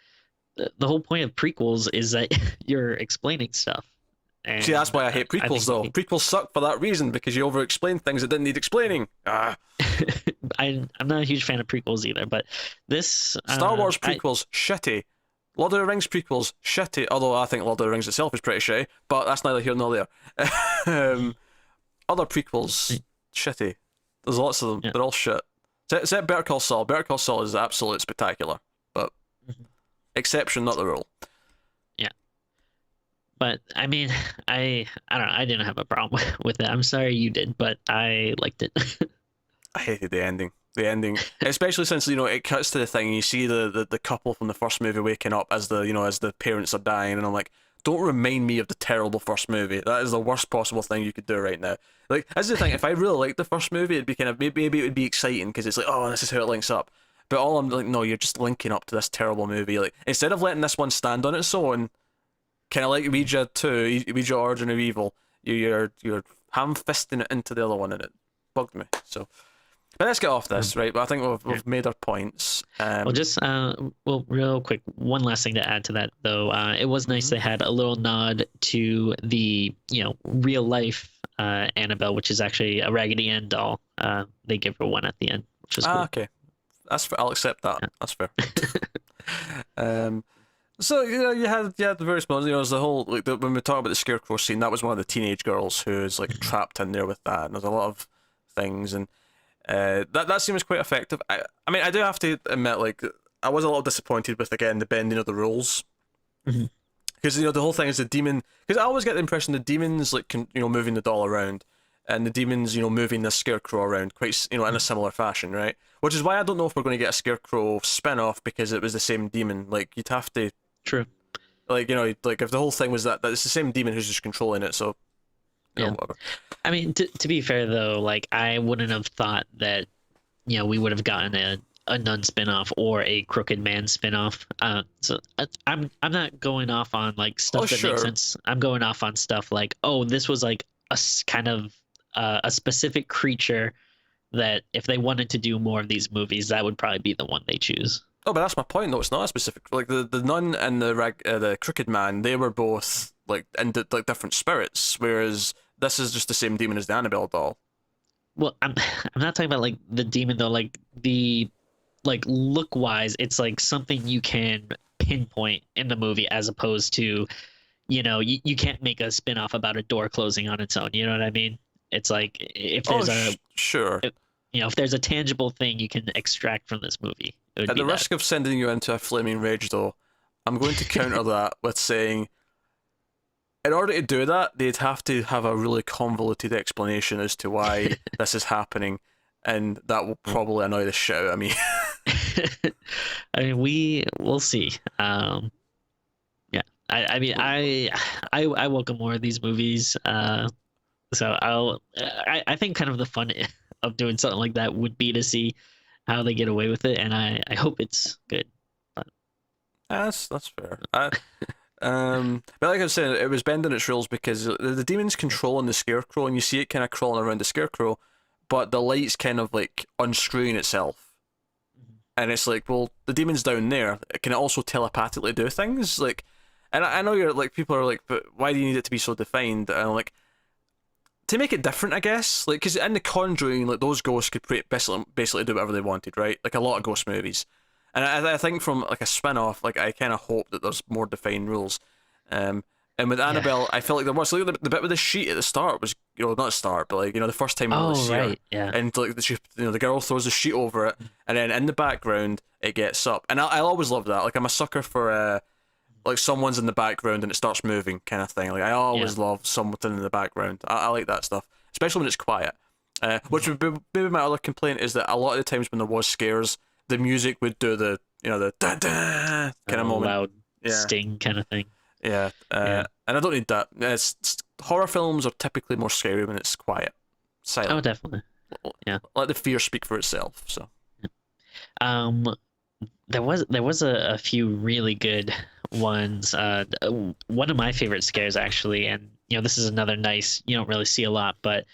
Speaker 2: the whole point of prequels is that you're explaining stuff,
Speaker 1: See, that's
Speaker 2: And
Speaker 1: why I hate
Speaker 2: I
Speaker 1: prequels, though.
Speaker 2: think
Speaker 1: Prequels suck for that reason, because you over-explain things that didn't need explaining. Ah.
Speaker 2: I'm not a huge fan of prequels either, but this
Speaker 1: Star Wars
Speaker 2: I
Speaker 1: prequels, shitty. Lord of the Rings prequels, shitty. Although I think Lord of the Rings itself is pretty shitty, but that's neither here nor there. Other prequels, shitty. There's lots of them.
Speaker 2: yeah.
Speaker 1: They're all shit. Except Better Call Saul. Better Call Saul is absolute spectacular, but exception, not the rule.
Speaker 2: Yeah. But I mean, I don't know. I didn't have a problem with it. I'm sorry you did, but I liked it.
Speaker 1: I hated the ending. The ending, especially since it cuts to the thing. And you see the couple from the first movie waking up as the parents are dying, and I'm like, don't remind me of the terrible first movie. That is the worst possible thing you could do right now. Like, that's the thing. If I really liked the first movie, it'd be kind of maybe it would be exciting because it's like, oh, this is how it links up. But all I'm like, no, you're just linking up to this terrible movie. Like, instead of letting this one stand on its own, kind of like Ouija 2, Ouija Origin of Evil, you're ham-fisting it into the other one, and it bugged me. So. But let's get off this, right? But I think we've made our points.
Speaker 2: Well, just real quick, one last thing to add to that, though. It was nice they had a little nod to the real life Annabelle, which is actually a Raggedy Ann doll. They give her one at the end, which is cool.
Speaker 1: Okay, that's fair. I'll accept that.
Speaker 2: Yeah.
Speaker 1: That's fair. So you had the various moments. There's the whole when we talk about the scarecrow scene, that was one of the teenage girls who is like trapped in there with that, and there's a lot of things and. That seems quite effective. I mean, I do have to admit, like, I was a little disappointed with again the bending of the rules, because the whole thing is the demon. Because I always get the impression the demons like moving the doll around, and the demons moving the scarecrow around quite in a similar fashion, right? Which is why I don't know if we're going to get a scarecrow spin-off because it was the same demon. Like you'd have to,
Speaker 2: True.
Speaker 1: like like if the whole thing was that it's the same demon who's just controlling it, so. Whatever.
Speaker 2: I mean, to be fair though, like I wouldn't have thought that we would have gotten a nun spinoff or a Crooked Man spinoff. So I'm not going off on like stuff that makes sense. I'm going off on stuff like, oh, this was like a kind of a specific creature that if they wanted to do more of these movies, that would probably be the one they choose.
Speaker 1: Oh, but that's my point. though. It's not a specific like the nun and the Crooked Man. They were both like like different spirits, whereas. This is just the same demon as the Annabelle doll.
Speaker 2: Well, I'm not talking about like the demon though. Like the look wise, it's like something you can pinpoint in the movie as opposed to, you can't make a spin-off about a door closing on its own. You know what I mean? It's like if there's
Speaker 1: sure.
Speaker 2: If there's a tangible thing you can extract from this movie, it would
Speaker 1: At
Speaker 2: be
Speaker 1: the risk of sending you into a flaming rage, though, I'm going to counter that with saying. In order to do that, they'd have to have a really convoluted explanation as to why this is happening, and that will probably annoy the shit out of me.
Speaker 2: I mean, we'll see. Yeah, I mean, I welcome more of these movies. So I think kind of the fun of doing something like that would be to see how they get away with it, and I hope it's good. But
Speaker 1: that's fair. But like I said, it was bending its rules because the demon's controlling the scarecrow, and you see it kind of crawling around the scarecrow, but the light's kind of like unscrewing itself, and it's like, well, the demon's down there. Can it also telepathically do things? Like, and I know you're like, people are like, but why do you need it to be so defined? And I'm like, to make it different, I guess. Like, because in the Conjuring, like those ghosts could basically do whatever they wanted, right? Like a lot of ghost movies. And I think from like a spin-off, like I kind of hope that there's more defined rules. And with Annabelle, I felt like there was like the bit with the sheet at the start was not the start, but like the first time we really see her, and like the girl throws the sheet over it, and then in the background it gets up, and I always love that. Like I'm a sucker for like someone's in the background and it starts moving kind of thing. Like I always love something in the background. I like that stuff, especially when it's quiet. Which would be maybe my other complaint is that a lot of the times when there was scares. The music would do the the da da kind of moment,
Speaker 2: loud sting kind of thing.
Speaker 1: Yeah, and I don't need that. Horror films are typically more scary when it's quiet, silent.
Speaker 2: Oh, definitely. Yeah,
Speaker 1: let the fear speak for itself. So,
Speaker 2: there was a few really good ones. One of my favorite scares actually, and this is another nice. You don't really see a lot, but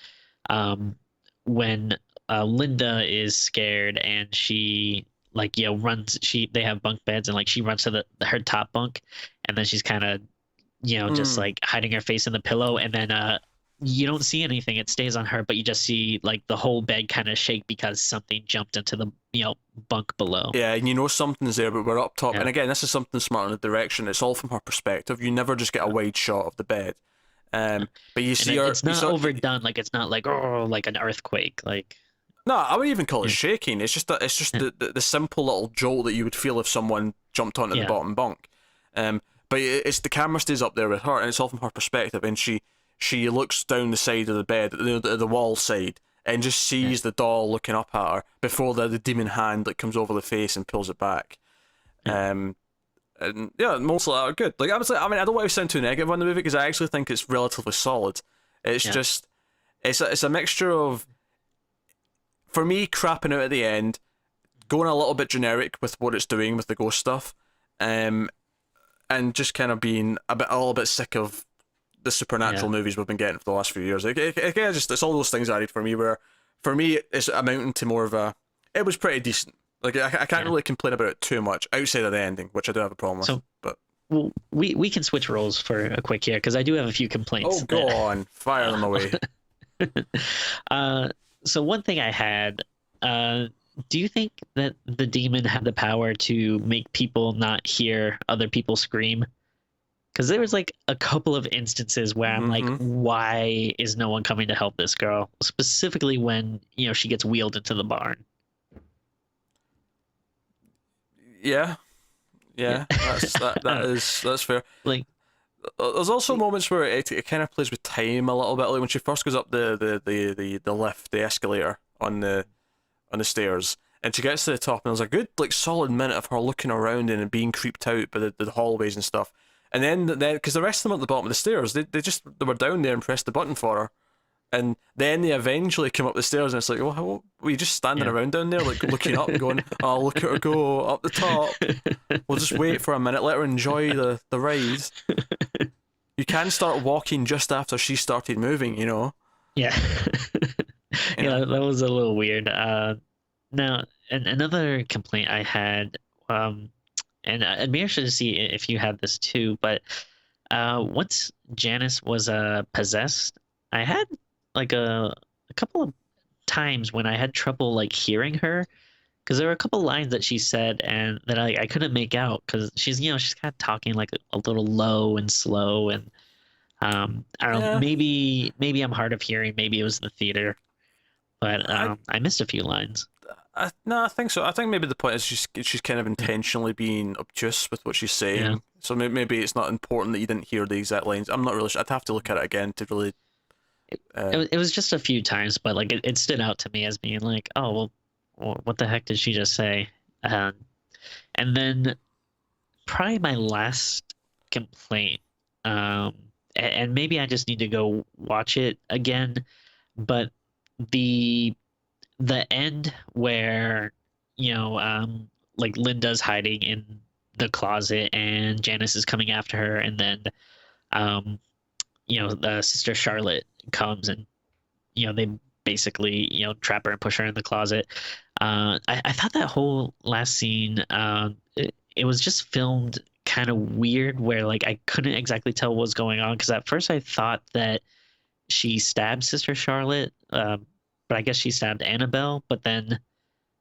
Speaker 2: when Linda is scared and she runs. They have bunk beds and like she runs to her top bunk, and then she's kind of just
Speaker 1: Mm.
Speaker 2: like hiding her face in the pillow, and then you don't see anything. It stays on her, but you just see like the whole bed kind of shake because something jumped into the bunk below.
Speaker 1: Yeah, and you know something's there, but we're up top.
Speaker 2: Yeah.
Speaker 1: And again, this is something smart in the direction. It's all from her perspective. You never just get a
Speaker 2: Yeah.
Speaker 1: wide shot of the bed. But you
Speaker 2: And
Speaker 1: see her.
Speaker 2: it's
Speaker 1: You
Speaker 2: not
Speaker 1: saw.
Speaker 2: overdone. Like it's not like, oh, like an earthquake. Like
Speaker 1: No, I wouldn't even call it
Speaker 2: yeah,
Speaker 1: shaking. It's just that it's just
Speaker 2: yeah,
Speaker 1: the simple little jolt that you would feel if someone jumped onto the
Speaker 2: yeah,
Speaker 1: bottom bunk. But it's the camera stays up there with her, and it's all from her perspective, and she looks down the side of the bed, the wall side, and just
Speaker 2: yeah,
Speaker 1: sees the doll looking up at her before the demon hand like comes over the face and pulls it back.
Speaker 2: yeah,
Speaker 1: Um, and yeah, most of that are good. Like I mean, I don't want to sound too negative on the movie because I actually think it's relatively solid. It's
Speaker 2: yeah,
Speaker 1: just it's a mixture of, for me, crapping out at the end, going a little bit generic with what it's doing with the ghost stuff, um, and just kind of being a little bit sick of the
Speaker 2: yeah,
Speaker 1: supernatural movies we've been getting for the last few years. Just it's all those things added for me. Where for me it's amounting to more of a, it was pretty decent. Like I can't
Speaker 2: yeah.
Speaker 1: really complain about it too much outside of the ending, which I do have a problem with.
Speaker 2: So
Speaker 1: But
Speaker 2: well, we can switch roles for a quick here because I do have a few
Speaker 1: oh,
Speaker 2: complaints
Speaker 1: go
Speaker 2: that.
Speaker 1: on, fire them away.
Speaker 2: uh, so one thing I had, uh, do you think that the demon had the power to make people not hear other people scream? Because there was like a couple of instances where I'm like,
Speaker 1: Mm-hmm.
Speaker 2: why is no one coming to help this girl? Specifically when, she gets wheeled into the barn.
Speaker 1: Yeah,
Speaker 2: Yeah.
Speaker 1: yeah,
Speaker 2: I
Speaker 1: that
Speaker 2: don't
Speaker 1: is that's fair.
Speaker 2: like
Speaker 1: There's also moments where it kind of plays with time a little bit. Like when she first goes up the lift, the escalator on the stairs, and she gets to the top, and there's a good like solid minute of her looking around and being creeped out by the hallways and stuff. And then because the rest of them are at the bottom of the stairs, they were down there and pressed the button for her. And then they eventually come up the stairs, and it's like, oh, were you just standing
Speaker 2: yeah.
Speaker 1: around down there, like looking up, going, oh, look at her go up the top. We'll just wait for a minute, let her enjoy the ride. You can start walking just after she started moving, you know.
Speaker 2: Yeah.
Speaker 1: You
Speaker 2: Yeah,
Speaker 1: know.
Speaker 2: that was a little weird. Now, and another complaint I had, and I'd be interested to see if you had this too, but once Janice was possessed, I had like a couple of times when I had trouble like hearing her because there were a couple lines that she said and that I couldn't make out because she's kind of talking like a little low and slow and I don't know,
Speaker 1: Yeah,
Speaker 2: maybe I'm hard of hearing, maybe it was the theater, but
Speaker 1: I
Speaker 2: I missed a few lines.
Speaker 1: no, I think so. I think maybe the point is she's kind of intentionally being obtuse with what she's
Speaker 2: Yeah.
Speaker 1: saying. So maybe it's not important that you didn't hear the exact lines. I'm not really sure. I'd have to look at it again to really.
Speaker 2: It was just a few times, but like it stood out to me as being like, oh well, what the heck did she just say? Um, and then probably my last complaint, and maybe I just need to go watch it again, but the end where like Linda's hiding in the closet and Janice is coming after her, and then um, the sister Charlotte comes and they basically trap her and push her in the closet. I thought that whole last scene it was just filmed kind of weird where like I couldn't exactly tell what was going on because at first I thought that she stabbed Sister Charlotte, but I guess she stabbed Annabelle. But then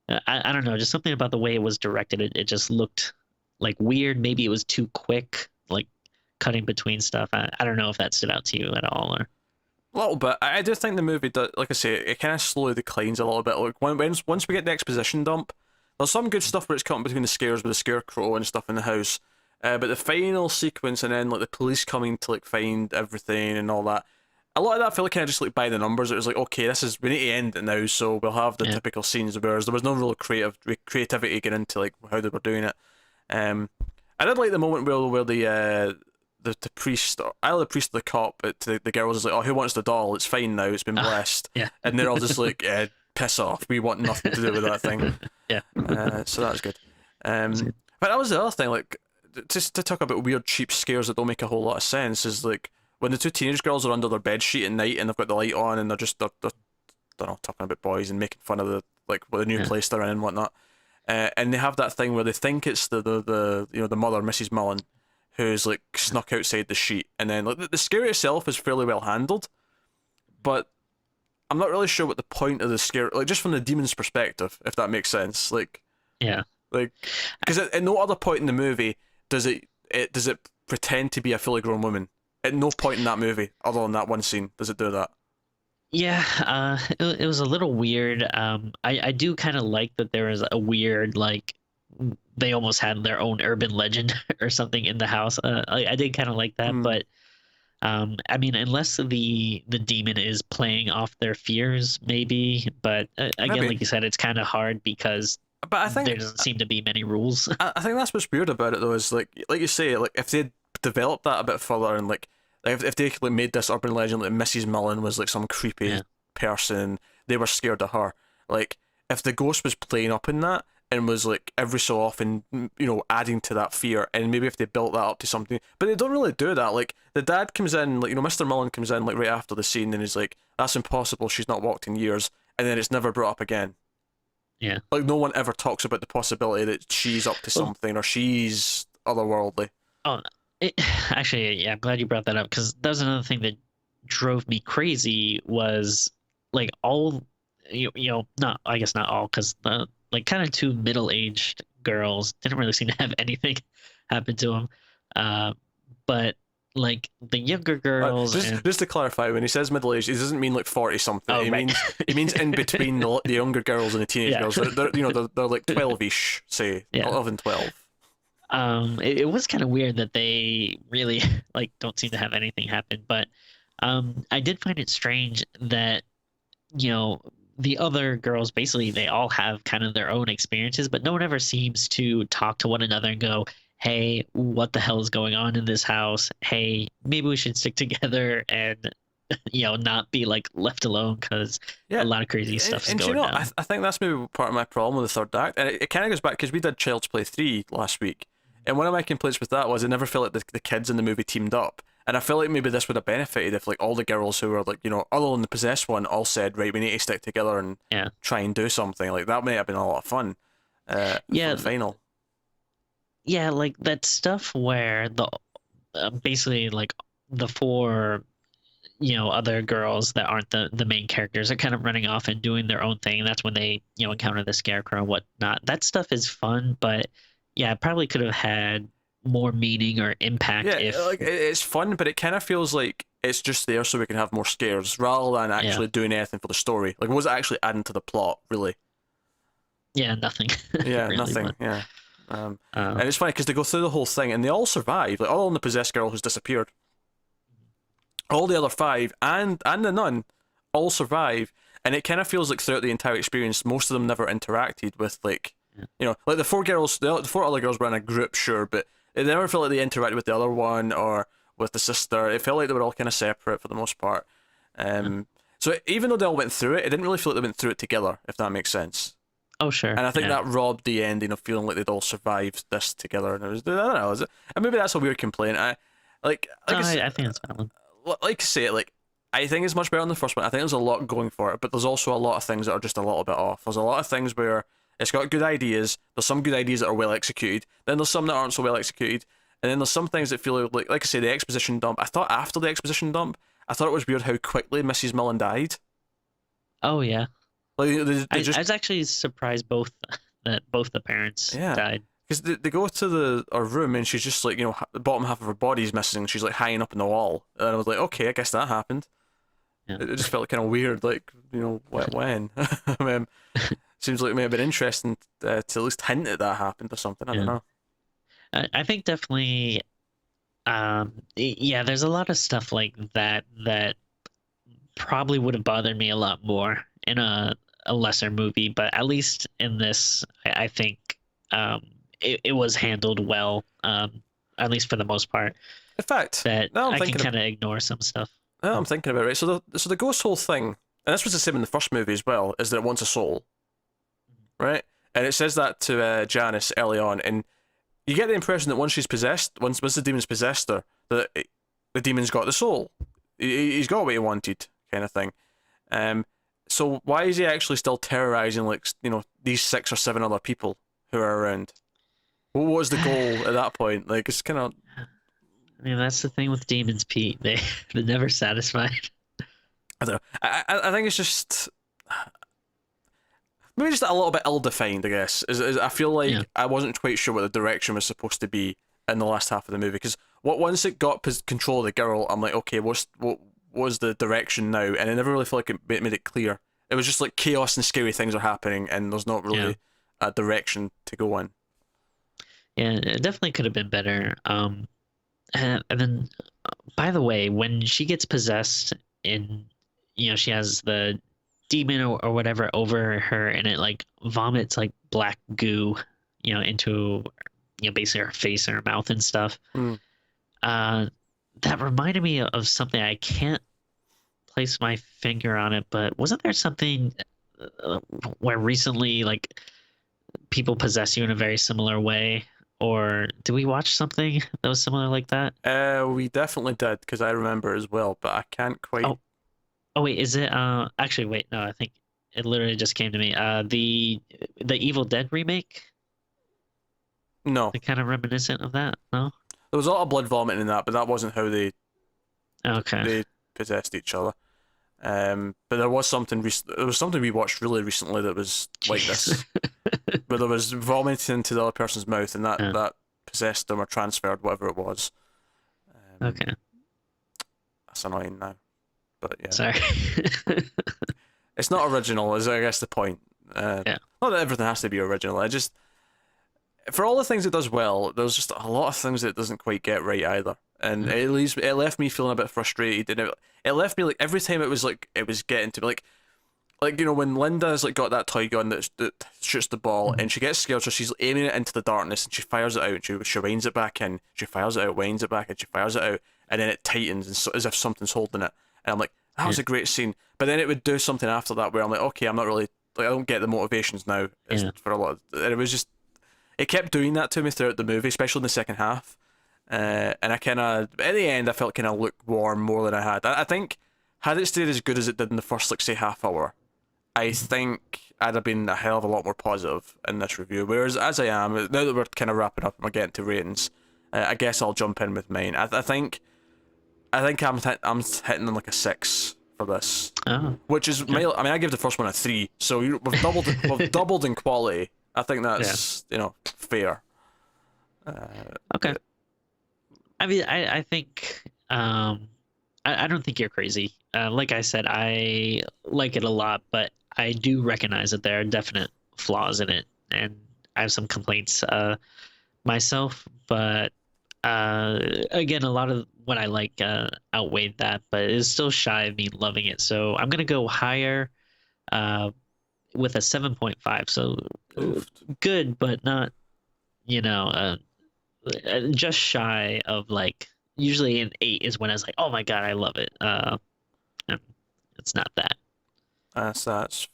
Speaker 2: I don't know, just something about the way it was directed. It just looked like weird. Maybe it was too quick, like cutting between stuff. I don't know if that stood out to you at all or.
Speaker 1: A little bit. I do think the movie, like I say, it kind of slowly declines a little bit. Like once we get the exposition dump, there's some good stuff where it's cutting between the scares with the scarecrow and stuff in the house. But the final sequence and then like the police coming to like find everything and all that, a lot of that felt like kind of just like by the numbers. It was like, okay, we need to end it now, so we'll have the
Speaker 2: Yeah.
Speaker 1: typical scenes. Whereas there was no real creativity getting into like how they were doing it. Um, I did like the moment where the priest, either the priest or the cop, to the girls is like, oh, who wants the doll? It's fine now, it's been blessed.
Speaker 2: Yeah.
Speaker 1: And they're all just like, piss off, we want nothing to do with that thing.
Speaker 2: Yeah.
Speaker 1: So that was good.
Speaker 2: That's good.
Speaker 1: But that was the other thing, like, just to talk about weird, cheap scares that don't make a whole lot of sense, is like, when the two teenage girls are under their bed sheet at night and they've got the light on and they're don't know, talking about boys and making fun of the new place they're in and whatnot. And they have that thing where they think it's the mother, Mrs. Mullen, who's like snuck outside the sheet, and then like the scare itself is fairly well handled, but I'm not really sure what the point of the scare, like just from the demon's perspective, if that makes sense.
Speaker 2: Yeah.
Speaker 1: Like, because at no other point in the movie does it pretend to be a fully grown woman. At no point in that movie, other than that one scene, does it do that.
Speaker 2: Yeah, it was a little weird. I do kind of like that there was a weird, like, they almost had their own urban legend or something in the house. I did kind of like that,
Speaker 1: Hmm.
Speaker 2: but I mean, unless the demon is playing off their fears, maybe. But again,
Speaker 1: Maybe,
Speaker 2: like you said, it's kind of hard because
Speaker 1: but
Speaker 2: there doesn't seem to be many rules.
Speaker 1: I think that's what's weird about it though is like you say, like if they developed that a bit further and like if they like made this urban legend like Mrs. Mullen was like some creepy
Speaker 2: Yeah.
Speaker 1: person, they were scared of her. Like if the ghost was playing up in that and was like every so often adding to that fear, and maybe if they built that up to something, but they don't really do that. Like the dad comes in, like Mr. Mullen comes in like right after the scene and he's like, that's impossible, she's not walked in years, and then it's never brought up again.
Speaker 2: Yeah.
Speaker 1: Like no one ever talks about the possibility that she's up to
Speaker 2: Well,
Speaker 1: something or she's otherworldly.
Speaker 2: oh, actually, yeah, I'm glad you brought that up because that was another thing that drove me crazy was like all not I guess not all because like kind of two middle-aged girls didn't really seem to have anything happen to them, but like the younger girls and
Speaker 1: Just to clarify, when he says middle age, he doesn't mean like 40 something.
Speaker 2: oh
Speaker 1: He
Speaker 2: right
Speaker 1: means in between the younger girls and the teenage
Speaker 2: yeah
Speaker 1: girls. They're like 12ish, say
Speaker 2: yeah
Speaker 1: 11, 12.
Speaker 2: it was kind of weird that they really like don't seem to have anything happen, but I did find it strange that you know, the other girls basically they all have kind of their own experiences, but no one ever seems to talk to one another and go, "Hey, what the hell is going on in this house? Hey, maybe we should stick together and not be like left alone because
Speaker 1: Yeah,
Speaker 2: a lot of crazy stuff is
Speaker 1: and
Speaker 2: going down."
Speaker 1: I think that's maybe part of my problem with the third act, and it kind of goes back because we did Child's Play 3 last week, and one of my complaints with that was I never felt like the kids in the movie teamed up. And I feel like maybe this would have benefited if like all the girls who were like, other than the possessed one, all said, right, we need to stick together and
Speaker 2: Yeah,
Speaker 1: try and do something. Like that may have been a lot of fun for
Speaker 2: yeah,
Speaker 1: the final.
Speaker 2: yeah, like that stuff where the basically like the four other girls that aren't the main characters are kind of running off and doing their own thing. And that's when they encounter the scarecrow and whatnot. That stuff is fun, but yeah, it probably could have had more meaning or impact
Speaker 1: Yeah,
Speaker 2: if
Speaker 1: like it's fun, but it kind of feels like it's just there so we can have more scares rather than
Speaker 2: yeah,
Speaker 1: actually doing anything for the story. Like, was it actually adding to the plot, really?
Speaker 2: yeah, nothing
Speaker 1: Yeah,
Speaker 2: really.
Speaker 1: nothing.
Speaker 2: But
Speaker 1: Yeah. Um,
Speaker 2: uh,
Speaker 1: and it's funny because they go through the whole thing and they all survive. Like, other than the possessed girl who's disappeared, all the other five and the nun all survive. And it kind of feels like throughout the entire experience, most of them never interacted with like,
Speaker 2: yeah,
Speaker 1: like the four girls, the four other girls were in a group, sure, but it never felt like they interacted with the other one or with the sister. It felt like they were all kind of separate for the most part.
Speaker 2: yeah.
Speaker 1: So even though they all went through it, it didn't really feel like they went through it together, if that makes sense.
Speaker 2: Oh sure,
Speaker 1: And I think
Speaker 2: yeah.
Speaker 1: that robbed the ending of feeling like they'd all survived this together. And it was, I don't know, and maybe that's a weird complaint.
Speaker 2: No,
Speaker 1: I
Speaker 2: I think it's valid.
Speaker 1: like I say, like I think it's much better than the first one. I think there's a lot going for it, but there's also a lot of things that are just a little bit off. There's a lot of things where it's got good ideas. There's some good ideas that are well executed. Then there's some that aren't so well executed. And then there's some things that feel like I say, the exposition dump. I thought after the exposition dump, I thought it was weird how quickly Mrs. Mullen died.
Speaker 2: Oh yeah,
Speaker 1: Like they
Speaker 2: I
Speaker 1: just
Speaker 2: was actually surprised both that both the parents
Speaker 1: yeah.
Speaker 2: died.
Speaker 1: Because they go to her room and she's just like, the bottom half of her body's missing. She's like hanging up in the wall. And I was like, okay, I guess that happened.
Speaker 2: Yeah.
Speaker 1: It just felt kind of weird, like, when? I mean, seems like it may have been interesting to at least hint at that happened or something. I don't
Speaker 2: Yeah.
Speaker 1: know.
Speaker 2: I think definitely yeah, there's a lot of stuff like that probably would have bothered me a lot more in a lesser movie, but at least in this I think it was handled well, at least for the most part,
Speaker 1: In fact,
Speaker 2: that
Speaker 1: now I'm
Speaker 2: I can
Speaker 1: thinking,
Speaker 2: kind of ignore some stuff.
Speaker 1: now I'm thinking about it, right? So the ghost whole thing, and this was the same in the first movie as well, is that it wants a soul, right? And it says that to Janice early on, and you get the impression that once she's possessed, once the demon's possessed her, that the demon's got the soul. He's got what he wanted, kind of thing. So why is he actually still terrorizing like these 6 or 7 other people who are around? What was the goal at that point? Like it's kind of
Speaker 2: I mean, that's the thing with demons, Pete. They're never satisfied.
Speaker 1: I don't know. I think it's just maybe just a little bit ill-defined. I guess I feel
Speaker 2: Yeah,
Speaker 1: like I wasn't quite sure what the direction was supposed to be in the last half of the movie because once it got control of the girl, I'm like, okay, what was the direction now? And I never really felt like it made it clear. It was just like chaos and scary things are happening, and there's not
Speaker 2: yeah,
Speaker 1: really a direction to go in.
Speaker 2: yeah. It definitely could have been better. And then, by the way, when she gets possessed in, she has the demon or whatever over her, and it like vomits like black goo, into basically her face and her mouth and stuff.
Speaker 1: Mm.
Speaker 2: Uh, that reminded me of something. I can't place my finger on it, but wasn't there something uh, where recently like people possess you in a very similar way? Or did we watch something that was similar like that?
Speaker 1: We definitely did because I remember as well, but I can't quite.
Speaker 2: Oh, oh wait, is it actually wait, no, I think it literally just came to me. The Evil Dead remake,
Speaker 1: No,
Speaker 2: they kind of reminiscent of that, no?
Speaker 1: there was a lot of blood vomiting in that, but that wasn't how
Speaker 2: Okay.
Speaker 1: they possessed each other. But there was something there was something we watched really recently that was like
Speaker 2: Jeez.
Speaker 1: this, where there was vomiting into the other person's mouth, and
Speaker 2: Yeah,
Speaker 1: that possessed them or transferred whatever it was.
Speaker 2: okay.
Speaker 1: That's annoying now, but yeah,
Speaker 2: Sorry.
Speaker 1: it's not original. Is I guess the point.
Speaker 2: Yeah.
Speaker 1: Not that everything has to be original. I just for all the things it does well, there's just a lot of things that it doesn't quite get right either. And
Speaker 2: Mm.
Speaker 1: it left me feeling a bit frustrated, and it left me like every time it was getting to me like when Linda's like got that toy gun that shoots the ball
Speaker 2: Mhm.
Speaker 1: and she gets scared, so she's aiming it into the darkness and she fires it out and she winds it back in, she fires it out, winds it back and she fires it out, and then it tightens and as if something's holding it, and I'm like, that
Speaker 2: Yeah.
Speaker 1: was a great scene, but then it would do something after that where I'm like, okay, I'm not really like I don't get the motivations now as
Speaker 2: Yeah.
Speaker 1: for a lot of, and it was just it kept doing that to me throughout the movie, especially in the second half. And I kind of, at the end, I felt kind of lukewarm more than I had. I think, had it stayed as good as it did in the first, like, say, half hour, I
Speaker 2: Mhm.
Speaker 1: think I'd have been a hell of a lot more positive in this review. Whereas, as I am, now that we're kind of wrapping up and we're getting to ratings, I guess I'll jump in with mine. I think I'm hitting on like a 6 for this,
Speaker 2: Oh,
Speaker 1: which is,
Speaker 2: okay.
Speaker 1: I mean, I give the first one a 3, so we've doubled in quality. I think
Speaker 2: Yeah.
Speaker 1: that's, fair.
Speaker 2: Okay. I mean, I think I don't think you're crazy. Like I said, I like it a lot, but I do recognize that there are definite flaws in it, and I have some complaints myself. But again, a lot of what I like outweighed that, but it's still shy of me loving it. So I'm gonna go higher uh, with a 7.5. So uh,
Speaker 1: Oof.
Speaker 2: good, but not you know just shy of like usually an 8 is when I was like, oh my god, I love it. And it's not that.
Speaker 1: That's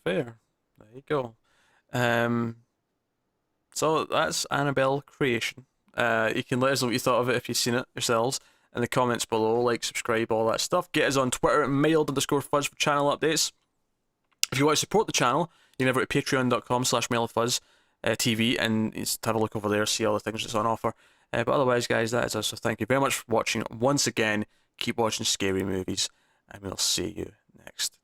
Speaker 1: fair. There you go. Um, so that's Annabelle Creation. You can let us know what you thought of it if you've seen it yourselves in the comments below. Like, subscribe, all that stuff. Get us on Twitter at mailed_fuzz for channel updates. If you want to support the channel, you can over at patreon.com/mailofuzz TV and just have a look over there, see all the things that's on offer. But otherwise, guys, that is us. So thank you very much for watching once again. Keep watching scary movies, and we'll see you next